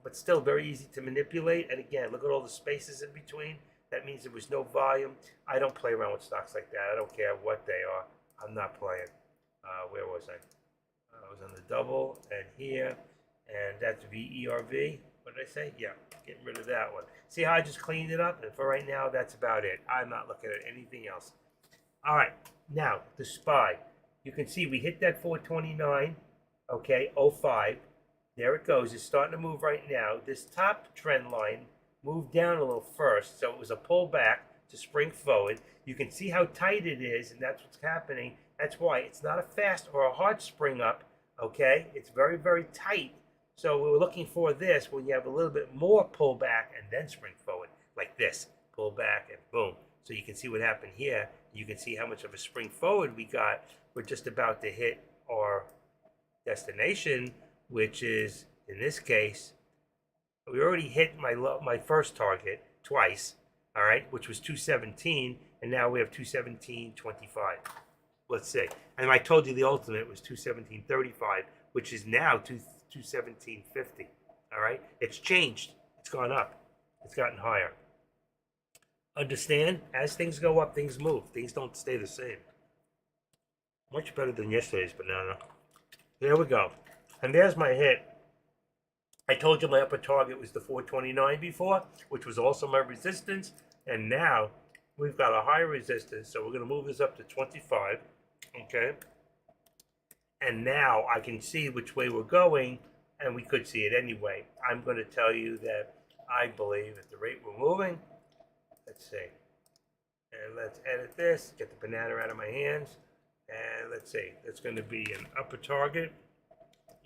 but still very easy to manipulate. And again, look at all the spaces in between. That means there was no volume. I don't play around with stocks like that. I don't care what they are. I'm not playing. Where was I? I was on the double and here, and that's VERV. What did I say? Yeah, getting rid of that one. See how I just cleaned it up? And for right now, that's about it. I'm not looking at anything else. All right, now the SPY. You can see we hit that 429, okay, 05. There it goes. It's starting to move right now. This top trend line moved down a little first, so it was a pullback to spring forward. You can see how tight it is, and that's what's happening. That's why it's not a fast or a hard spring up, okay? It's very, very tight. So we were looking for this when you have a little bit more pullback and then spring forward, like this. Pull back and boom. So you can see what happened here. You can see how much of a spring forward we got. We're just about to hit our destination, which is, in this case, we already hit my first target twice, all right, which was 217, and now we have 217.25. Let's see. And I told you the ultimate was 217.35, which is now 217.50, all right? It's changed. It's gone up. It's gotten higher. Understand? As things go up, things move. Things don't stay the same. Much better than yesterday's banana. There we go. And there's my hit. I told you my upper target was the 429 before, which was also my resistance. And now we've got a higher resistance. So we're going to move this up to 25. Okay. And now I can see which way we're going. And we could see it anyway. I'm going to tell you that I believe at the rate we're moving. Let's see. And let's edit this. Get the banana out of my hands. And let's see. It's going to be an upper target.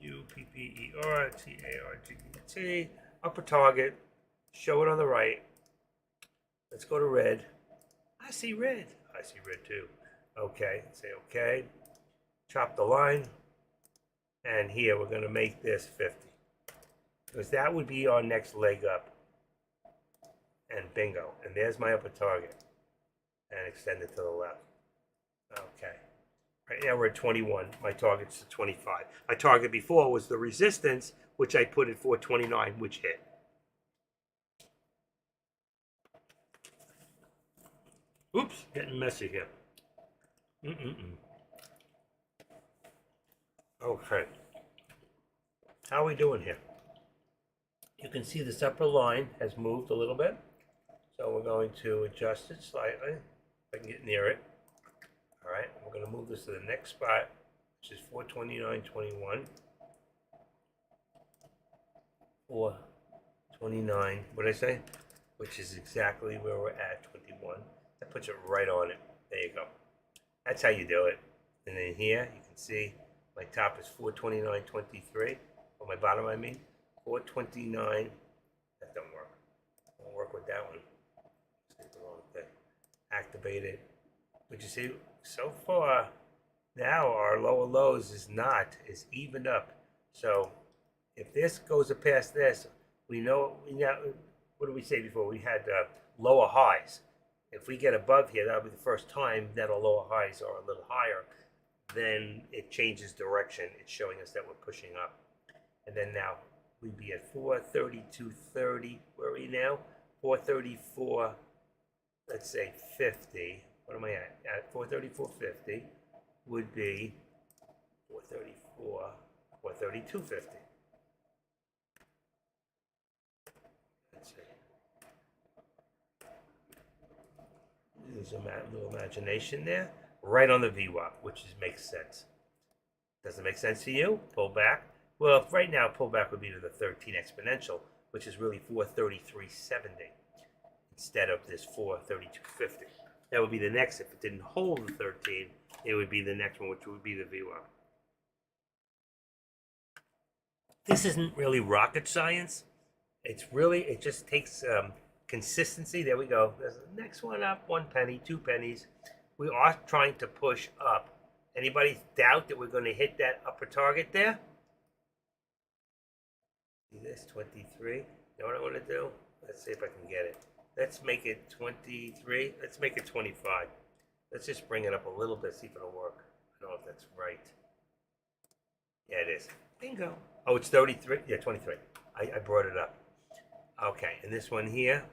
UPPERTARGT. Upper target. Show it on the right. Let's go to red. I see red. I see red too. Okay. Say okay. Chop the line. And here we're going to make this 50. Because that would be our next leg up. And bingo. And there's my upper target. And extend it to the left. Okay. Right now we're at 21. My target's at 25. My target before was the resistance, which I put at 429, which hit. Oops, getting messy here. Mm-mm-mm. Okay. How are we doing here? You can see this upper line has moved a little bit. So we're going to adjust it slightly. If I can get near it. All right, we're going to move this to the next spot, which is 429.21. 429, what did I say? Which is exactly where we're at, 21. That puts it right on it. There you go. That's how you do it. And then here, you can see my top is 429.23. Or my bottom, I mean. 429. That don't work. Won't work with that one. The wrong thing. Activate it. But you see, so far, now our lower lows is evened up. So if this goes past this, we know, what did we say before? We had lower highs. If we get above here, that'll be the first time that our lower highs are a little higher. Then it changes direction. It's showing us that we're pushing up. And then now we'd be at 432.30. Where are we now? 434, let's say 50. What am I at? At 434.50 would be 432.50. Let's see. Use a little imagination there. Right on the VWAP, which makes sense. Does it make sense to you? Pull back. Well, right now, pullback would be to the 13 exponential, which is really 433.70 instead of this 432.50. That would be the next. If it didn't hold the 13, it would be the next one, which would be the VWAP. This isn't really rocket science. It just takes consistency. There we go. There's the next one up, 1 penny, 2 pennies. We are trying to push up. Anybody doubt that we're going to hit that upper target there? See this, 23. You know what I want to do? Let's see if I can get it. Let's make it 23. Let's make it 25. Let's just bring it up a little bit, see if it'll work. I don't know if that's right. Yeah, it is. Bingo. Oh, it's 33? Yeah, 23. I brought it up. Okay, and this one here.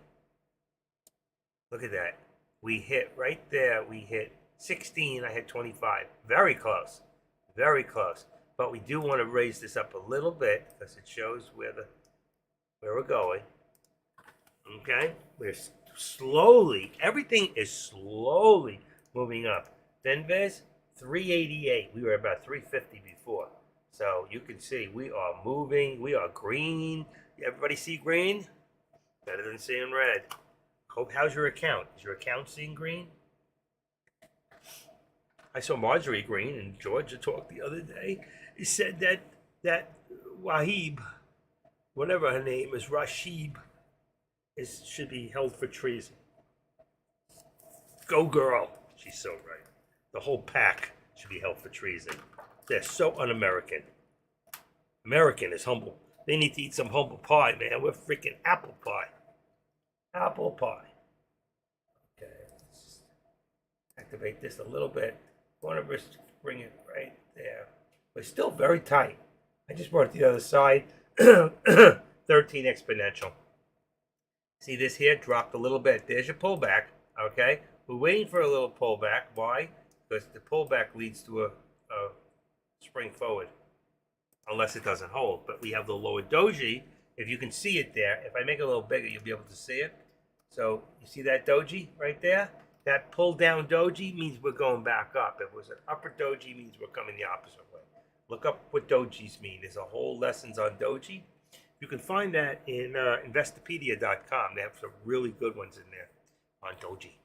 Look at that. We hit right there. We hit 16. I hit 25. Very close. Very close. But we do want to raise this up a little bit because it shows where we're going. Okay, we're slowly. Everything is slowly moving up. Finviz 388. We were about 350 before. So you can see we are moving. We are green. Everybody see green? Better than seeing red. Hope, how's your account? Is your account seeing green? I saw Marjorie Green in Georgia talk the other day. He said that Wahib, whatever her name is, Rashid, should be held for treason. Go girl. She's so right. The whole pack should be held for treason. They're so un-American. American is humble. They need to eat some humble pie, man. We're freaking apple pie. Apple pie. Okay, let's just activate this a little bit. Want to bring it right there. But it's still very tight. I just brought it to the other side. 13 exponential. See this here dropped a little bit. There's your pullback. Okay, we're waiting for a little pullback. Why? Because the pullback leads to a spring forward, unless it doesn't hold. But we have the lower doji. If you can see it there, if I make it a little bigger, you'll be able to see it. So you see that doji right there? That pull down doji means we're going back up. If it was an upper doji, means we're coming the opposite way. Look up what dojis mean. There's a whole lessons on doji. You can find that in Investopedia.com. They have some really good ones in there on doji.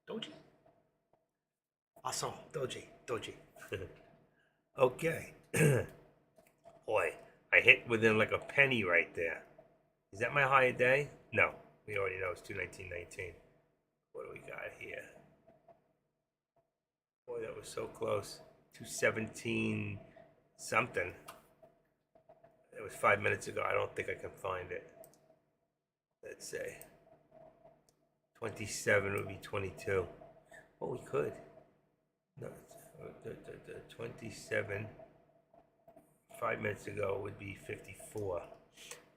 Doji? Also, doji. Okay. Boy, I hit within like a penny right there. Is that my high a day? No. We already know it's 219.19. What do we got here? Boy, that was so close. 217 something. It was 5 minutes ago. I don't think I can find it. Let's say 27 would be 22. Well, we could. No, 27 5 minutes ago would be 54.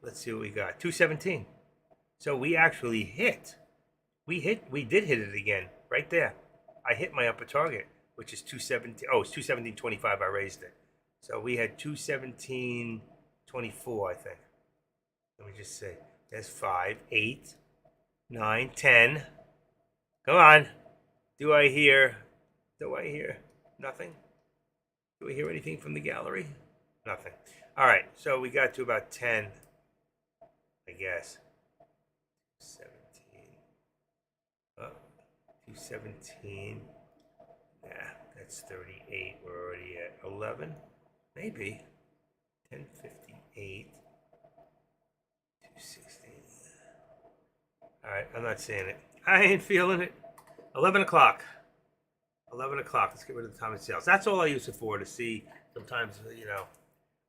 Let's see what we got. 217. So we actually hit. We did hit it again right there. I hit my upper target, which is 217. Oh, it's 217.25. I raised it. So we had 217.24, I think. Let me just see. There's 5, 8, 9, 10. Come on. Do I hear nothing? Do we hear anything from the gallery? Nothing. All right, so we got to about 10, I guess. 17. Oh, 217. Nah, that's 38. We're already at 11. Maybe. 10:58. 216. All right, I'm not seeing it. I ain't feeling it. 11 o'clock. 11 o'clock. Let's get rid of the time of sales. That's all I use it for, to see. Sometimes,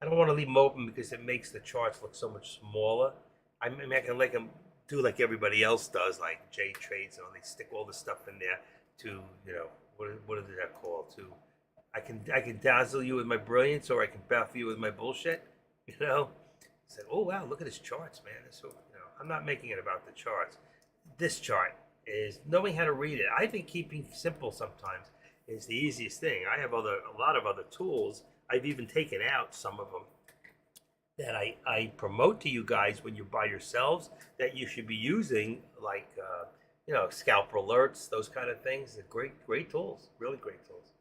I don't want to leave them open because it makes the charts look so much smaller. I mean, I can let them do like everybody else does, like J Trades, and they stick all the stuff in there to, what is that called? I can dazzle you with my brilliance, or I can baffle you with my bullshit. Said, oh wow, look at his charts, man. So I'm not making it about the charts. This chart is knowing how to read it. I think keeping simple sometimes is the easiest thing. I have a lot of other tools. I've even taken out some of them that I promote to you guys when you're by yourselves that you should be using, like scalper alerts, those kind of things. They're great tools, really great tools.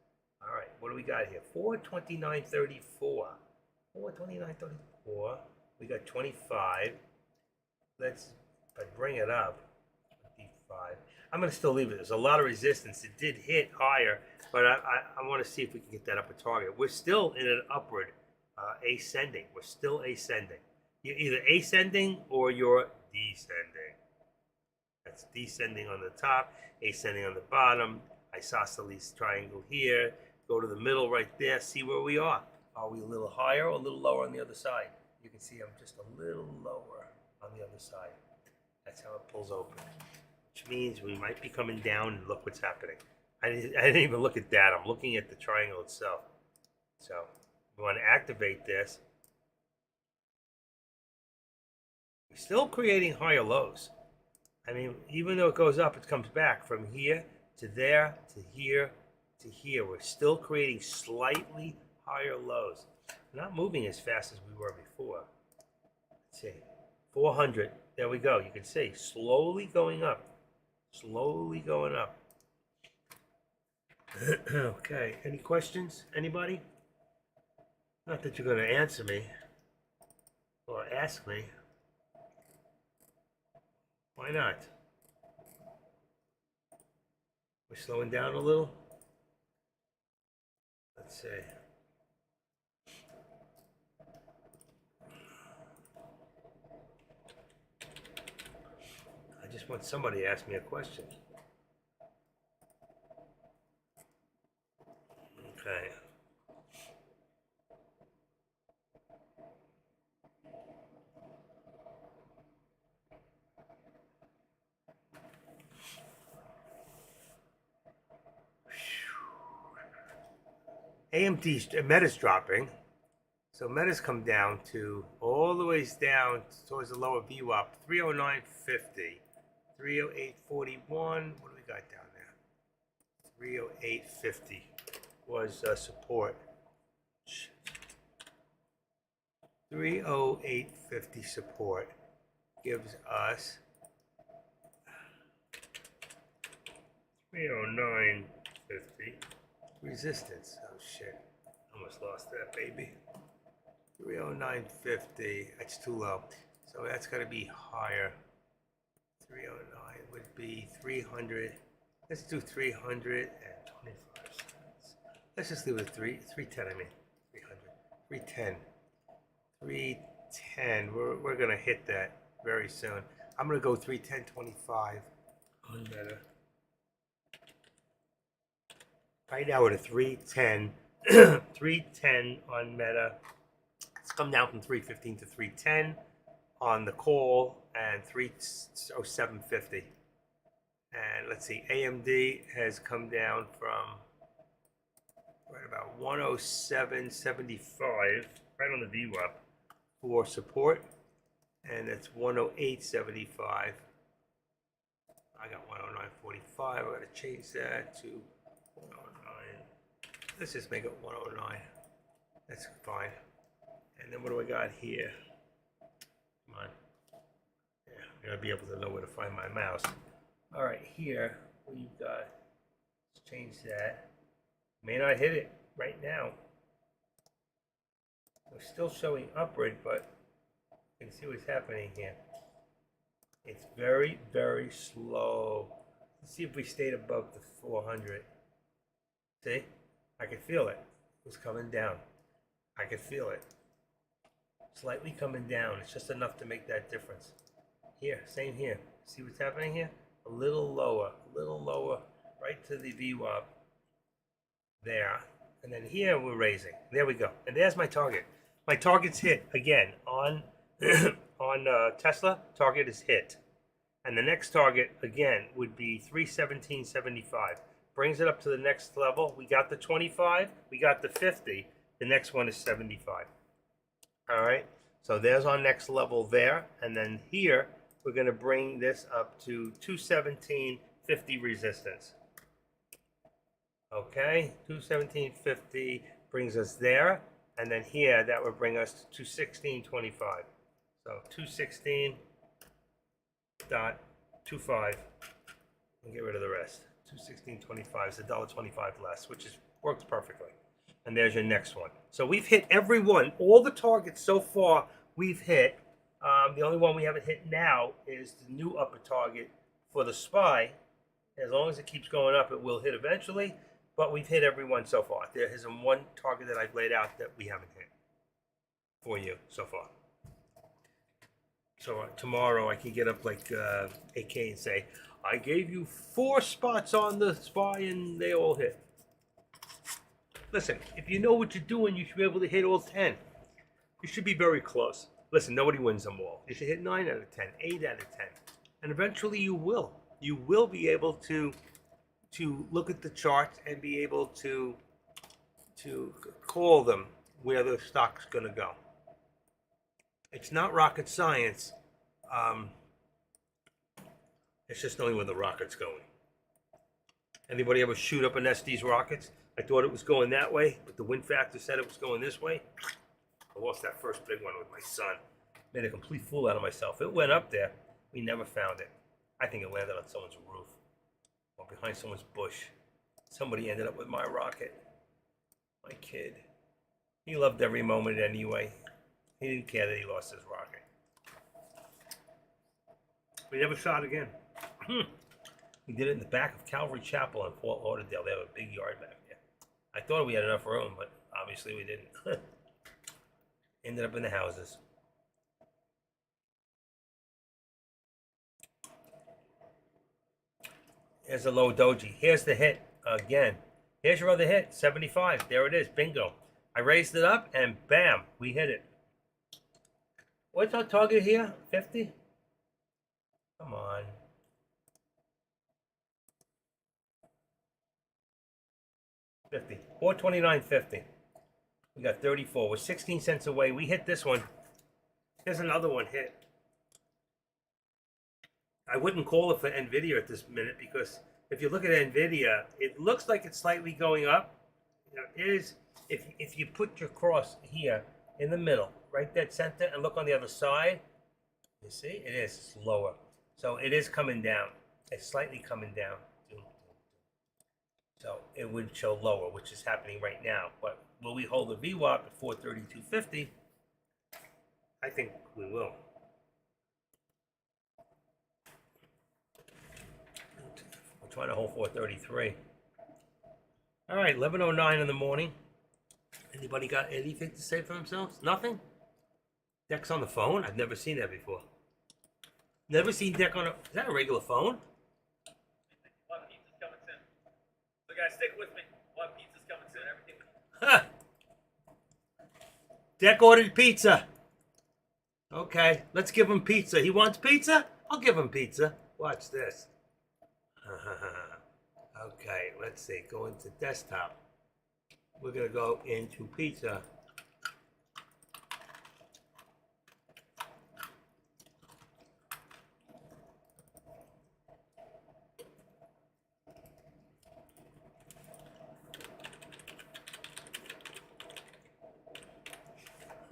All right, what do we got here? 429.34. 429.34. We got 25. If I bring it up, 25. I'm going to still leave it. There's a lot of resistance. It did hit higher, but I want to see if we can get that upper target. We're still in an upward ascending. We're still ascending. You're either ascending or you're descending. That's descending on the top, ascending on the bottom. Isosceles triangle here. Go to the middle right there. See where we are. Are we a little higher or a little lower on the other side? You can see I'm just a little lower on the other side. That's how it pulls open, which means we might be coming down, and look what's happening. I didn't even look at that. I'm looking at the triangle itself. So we want to activate this. We're still creating higher lows. I mean, even though it goes up, it comes back from here to there to here to here. We're still creating slightly higher lows. We're not moving as fast as we were before. Let's see. 400. There we go. You can see slowly going up. Slowly going up. Okay. Any questions? Anybody? Not that you're going to answer me or ask me. Why not? We're slowing down a little. Let's see. I just want somebody to ask me a question. Okay. AMD's Meta's dropping, so Meta's come down to all the ways down towards the lower VWAP, 309.50, 308.41. What do we got down there? 308.50 was support. 308.50 support gives us 309.50 resistance. Oh shit, almost lost that baby. 309.50, that's too low, so that's got to be higher. 309 would be 300. Let's do 325 cents. Let's just leave it 310. I mean 300. 310. We're gonna hit that very soon. I'm gonna go 310.25 on Meta. Right now we're at 310. 310 on Meta. It's come down from 315 to 310 on the call, and 307.50. And let's see, AMD has come down from right about 107.75, right on the VWAP for support, and it's 108.75. I got 145. I'm going to change that to 109. Let's just make it 109. That's fine. And then what do I got here? Come on. Yeah, I'm going to be able to know where to find my mouse. All right, here we've got, let's change that. May not hit it right now. We're still showing upward, but you can see what's happening here. It's very, very slow. Let's see if we stayed above the 400. See? I can feel it. It's coming down. I can feel it. Slightly coming down. It's just enough to make that difference. Here, same here. See what's happening here? A little lower, right to the VWAP. There. And then here we're raising. There we go. And there's my target. My target's hit again on Tesla. Target is hit. And the next target again would be 317.75. Brings it up to the next level. We got the 25. We got the 50. The next one is 75. All right. So there's our next level there. And then here we're going to bring this up to 217.50 resistance. Okay. 217.50 brings us there. And then here, that would bring us to 216.25. So 216.25 and get rid of the rest. 216.25 is $1.25 less, which works perfectly. And there's your next one. So we've hit every one. All the targets so far we've hit. The only one we haven't hit now is the new upper target for the SPY. As long as it keeps going up, it will hit eventually. But we've hit every one so far. There isn't one target that I've laid out that we haven't hit for you so far. So tomorrow I can get up like AK and say, I gave you 4 spots on the SPY and they all hit. Listen, if you know what you're doing, you should be able to hit all 10. You should be very close. Listen, nobody wins them all. You should hit 9 out of 10, 8 out of 10. And eventually you will. You will be able to look at the charts and be able to call them where the stock's going to go. It's not rocket science. It's just knowing where the rocket's going. Anybody ever shoot up an SD's rockets? I thought it was going that way, but the wind factor said it was going this way. I lost that first big one with my son. Made a complete fool out of myself. It went up there. We never found it. I think it landed on someone's roof. Or behind someone's bush. Somebody ended up with my rocket. My kid. He loved every moment anyway. He didn't care that he lost his rocket. We never shot again. We did it in the back of Calvary Chapel in Fort Lauderdale. They have a big yard back there. I thought we had enough room, but obviously we didn't. Ended up in the houses. Here's the low doji. Here's the hit again. Here's your other hit, 75. There it is, bingo. I raised it up and bam, we hit it. What's our target here? 50? Come on. $50. 429.50. We got 34. We're 16 cents away. We hit this one. Here's another one hit. I wouldn't call it for NVIDIA at this minute because if you look at NVIDIA, it looks like it's slightly going up. It is, if you put your cross here in the middle, right dead center, and look on the other side, you see, it is lower. So it is coming down. It's slightly coming down. So it would show lower, which is happening right now. But will we hold the VWAP at 432.50? I think we will. We're trying to hold 433. All right, 11:09 in the morning. Anybody got anything to say for themselves? Nothing? Deck's on the phone? I've never seen that before. Never seen Deck on a... Is that a regular phone? One pizza's coming soon. So guys, stick with me. One pizza's coming soon. Everything. Ha! Deck ordered pizza. Okay, let's give him pizza. He wants pizza? I'll give him pizza. Watch this. Okay, let's see. Go into desktop. We're going to go into pizza.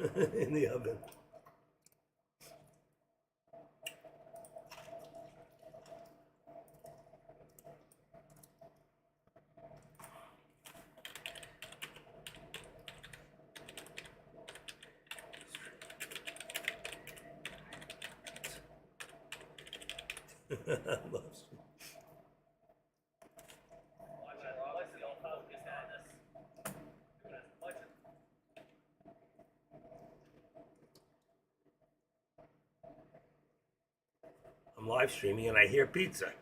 in the oven. Loves me. Watch the old focus on this. Watch it. I'm live streaming and I hear pizza.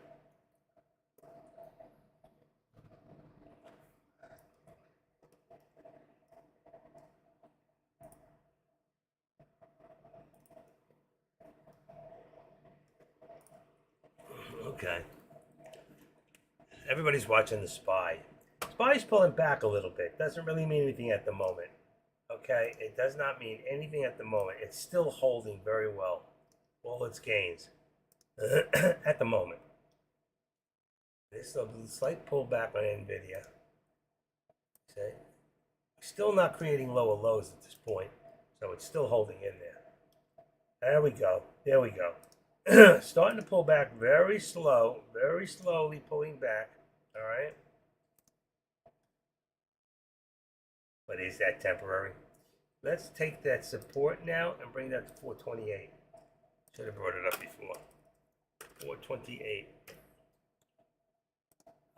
Okay. Everybody's watching The Spy. Spy's pulling back a little bit. Doesn't really mean anything at the moment. Okay? It does not mean anything at the moment. It's still holding very well. All its gains. At the moment. There's a slight pullback on NVIDIA. Okay? Still not creating lower lows at this point. So it's still holding in there. There we go. There we go. Starting to pull back very slow, very slowly pulling back. All right. But is that temporary? Let's take that support now and bring that to 428. Should have brought it up before. 428.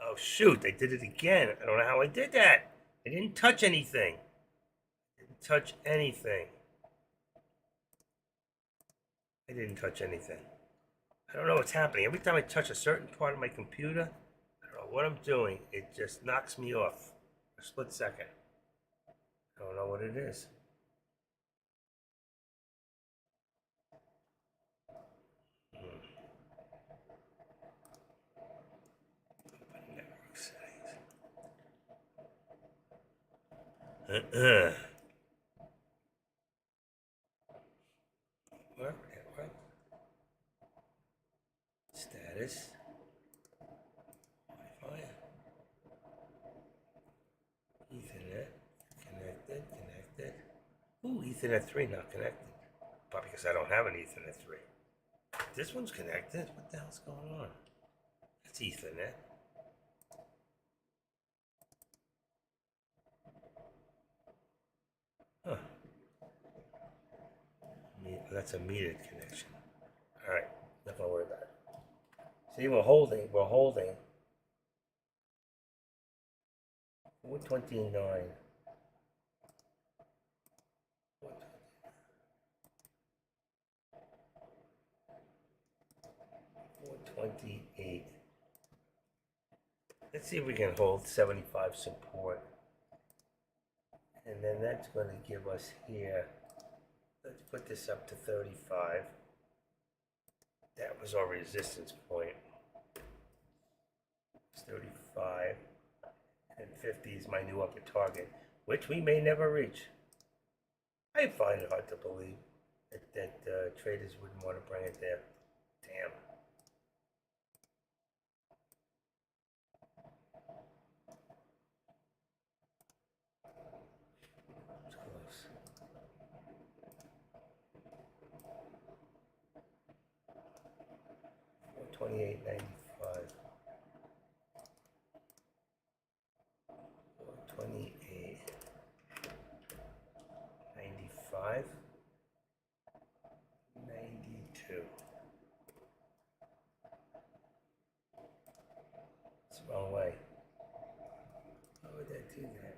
Oh shoot, I did it again. I don't know how I did that. I didn't touch anything. Didn't touch anything. I didn't touch anything. I don't know what's happening. Every time I touch a certain part of my computer, I don't know what I'm doing. It just knocks me off for a split second. I don't know what it is. Network settings. Network. Status. Wi-Fi. Ethernet. Connected. Ooh, Ethernet 3 not connected. Probably because I don't have an Ethernet 3. This one's connected. What the hell's going on? That's Ethernet. Huh. That's a metered connection. All right, not gonna worry about it. See, we're holding. 429. 428. Let's see if we can hold 75 support. And then that's going to give us here, let's put this up to 35. That was our resistance point. It's 35. And 50 is my new upper target, which we may never reach. I find it hard to believe that traders wouldn't want to bring it there. Damn. It's close. $28.95. 28.95. 92. It's the wrong way. Why would that do that?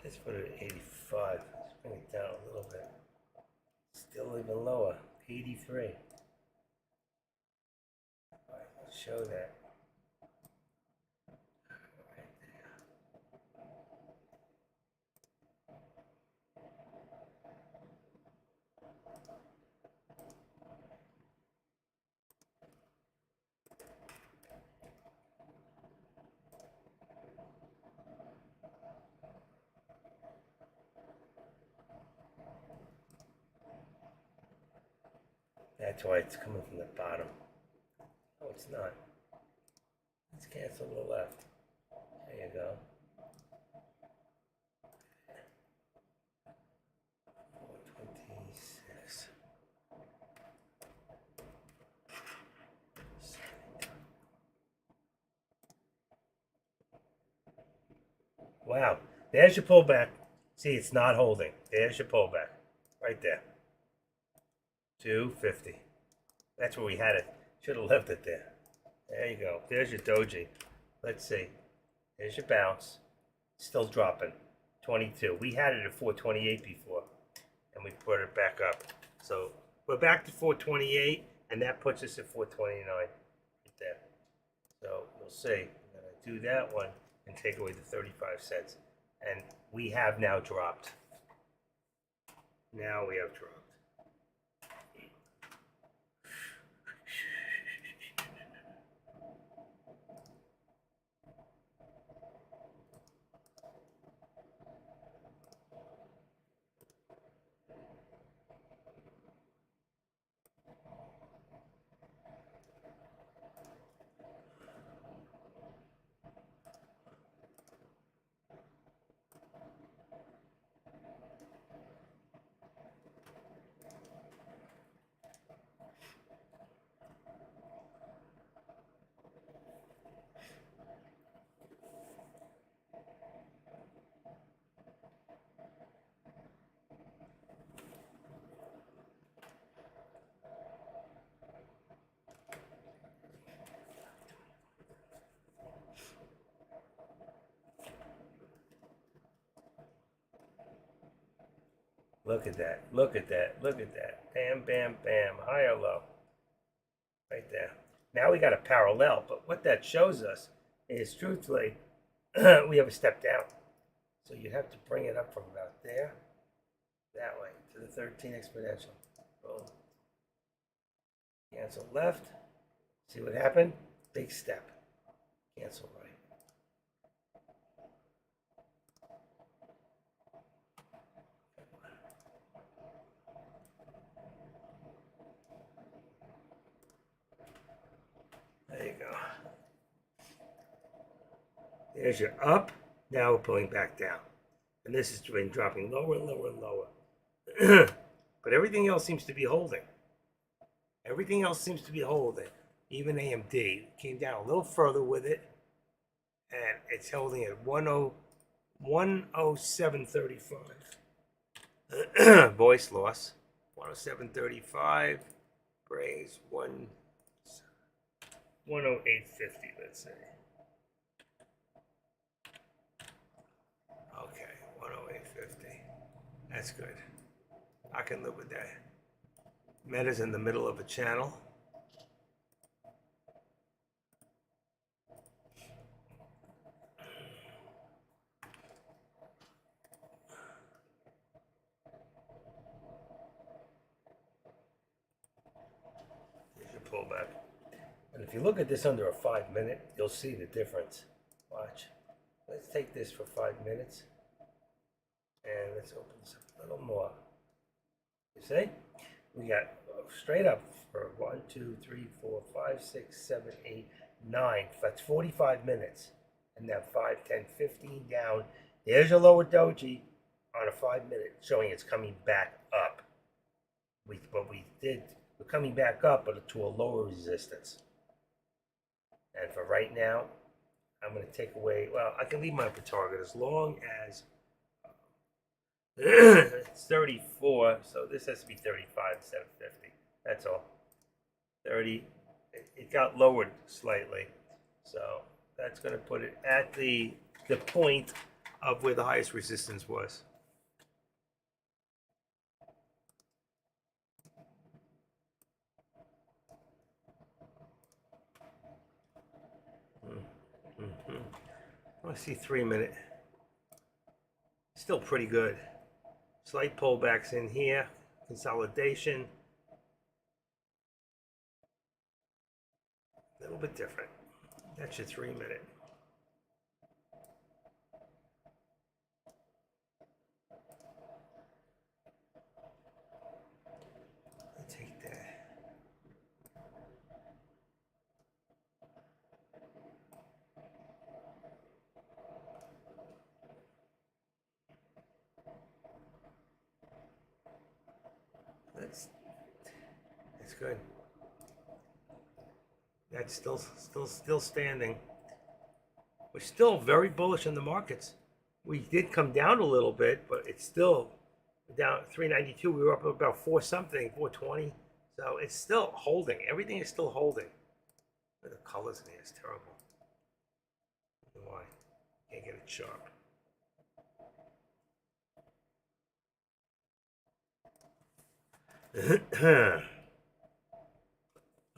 Let's put it at 85. Let's bring it down a little bit. Still even lower. 83. Alright, let's show that. Right there. That's why it's coming from the bottom. it's not. Let's cancel to the left. There you go. 426. Wow. There's your pullback. See, it's not holding. There's your pullback. Right there. 250. That's where we had it. Should have left it there. There you go. There's your doji. Let's see. There's your bounce. Still dropping. 22. We had it at 428 before. And we put it back up. So we're back to 428. And that puts us at 429. Right there. So we'll see. I'm going to do that one and take away the 35 cents. And we have now dropped. Now we have dropped. Look at that. Look at that. Look at that. Bam, bam, bam. High or low. Right there. Now we got a parallel. But what that shows us is, truthfully, we have a step down. So you have to bring it up from about there, that way, to the 13 exponential. Boom. Cancel left. See what happened? Big step. Cancel right. There you go. There's your up. Now we're pulling back down. And this has been dropping lower and lower and lower. But everything else seems to be holding. Everything else seems to be holding. Even AMD came down a little further with it. And it's holding at 107.35. Voice loss. 107.35 brings 108.50, let's say. Okay, 108.50. That's good. I can live with that. Meta's in the middle of a channel. Here's your pullback. And if you look at this under a 5 minute, you'll see the difference. Watch. Let's take this for 5 minutes. And let's open this up a little more. You see? We got straight up for 1, 2, 3, 4, 5, 6, 7, 8, 9. That's 45 minutes. And now 5, 10, 15 down. There's your lower doji on a 5 minute, showing it's coming back up. We're coming back up, but to a lower resistance. And for right now, I'm going to take away, well, I can leave my upper target as long as it's 34, so this has to be 35 instead of 50. That's all. 30. It got lowered slightly, so that's going to put it at the point of where the highest resistance was. I want to see 3 minute. Still pretty good. Slight pullbacks in here. Consolidation. A little bit different. That's your 3 minute. I'll take that. That's good. That's still standing. We're still very bullish on the markets. We did come down a little bit, but it's still down 392. We were up about 4 something, 420. So it's still holding. Everything is still holding. The colors in here is terrible. I don't know why? Can't get it sharp.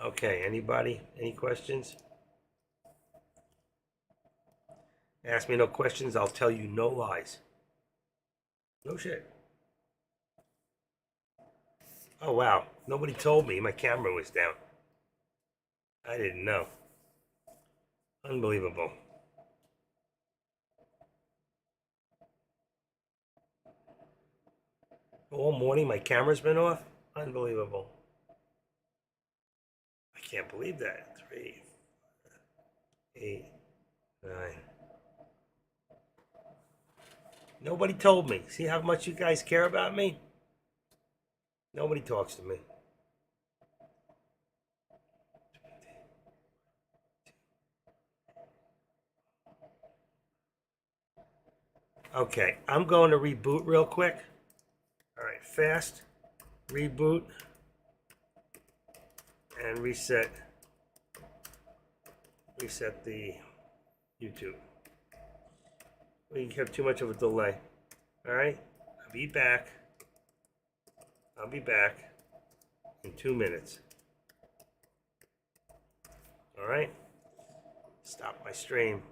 Okay, anybody? Any questions? Ask me no questions, I'll tell you no lies. No shit. Oh wow, nobody told me my camera was down. I didn't know. Unbelievable. All morning my camera's been off? Unbelievable. I can't believe that. 3, 8, 9. Nobody told me. See how much you guys care about me? Nobody talks to me. Okay, I'm going to reboot real quick. All right, fast, reboot, and reset the YouTube. We have too much of a delay. All right, I'll be back in 2 minutes. All right, stop my stream.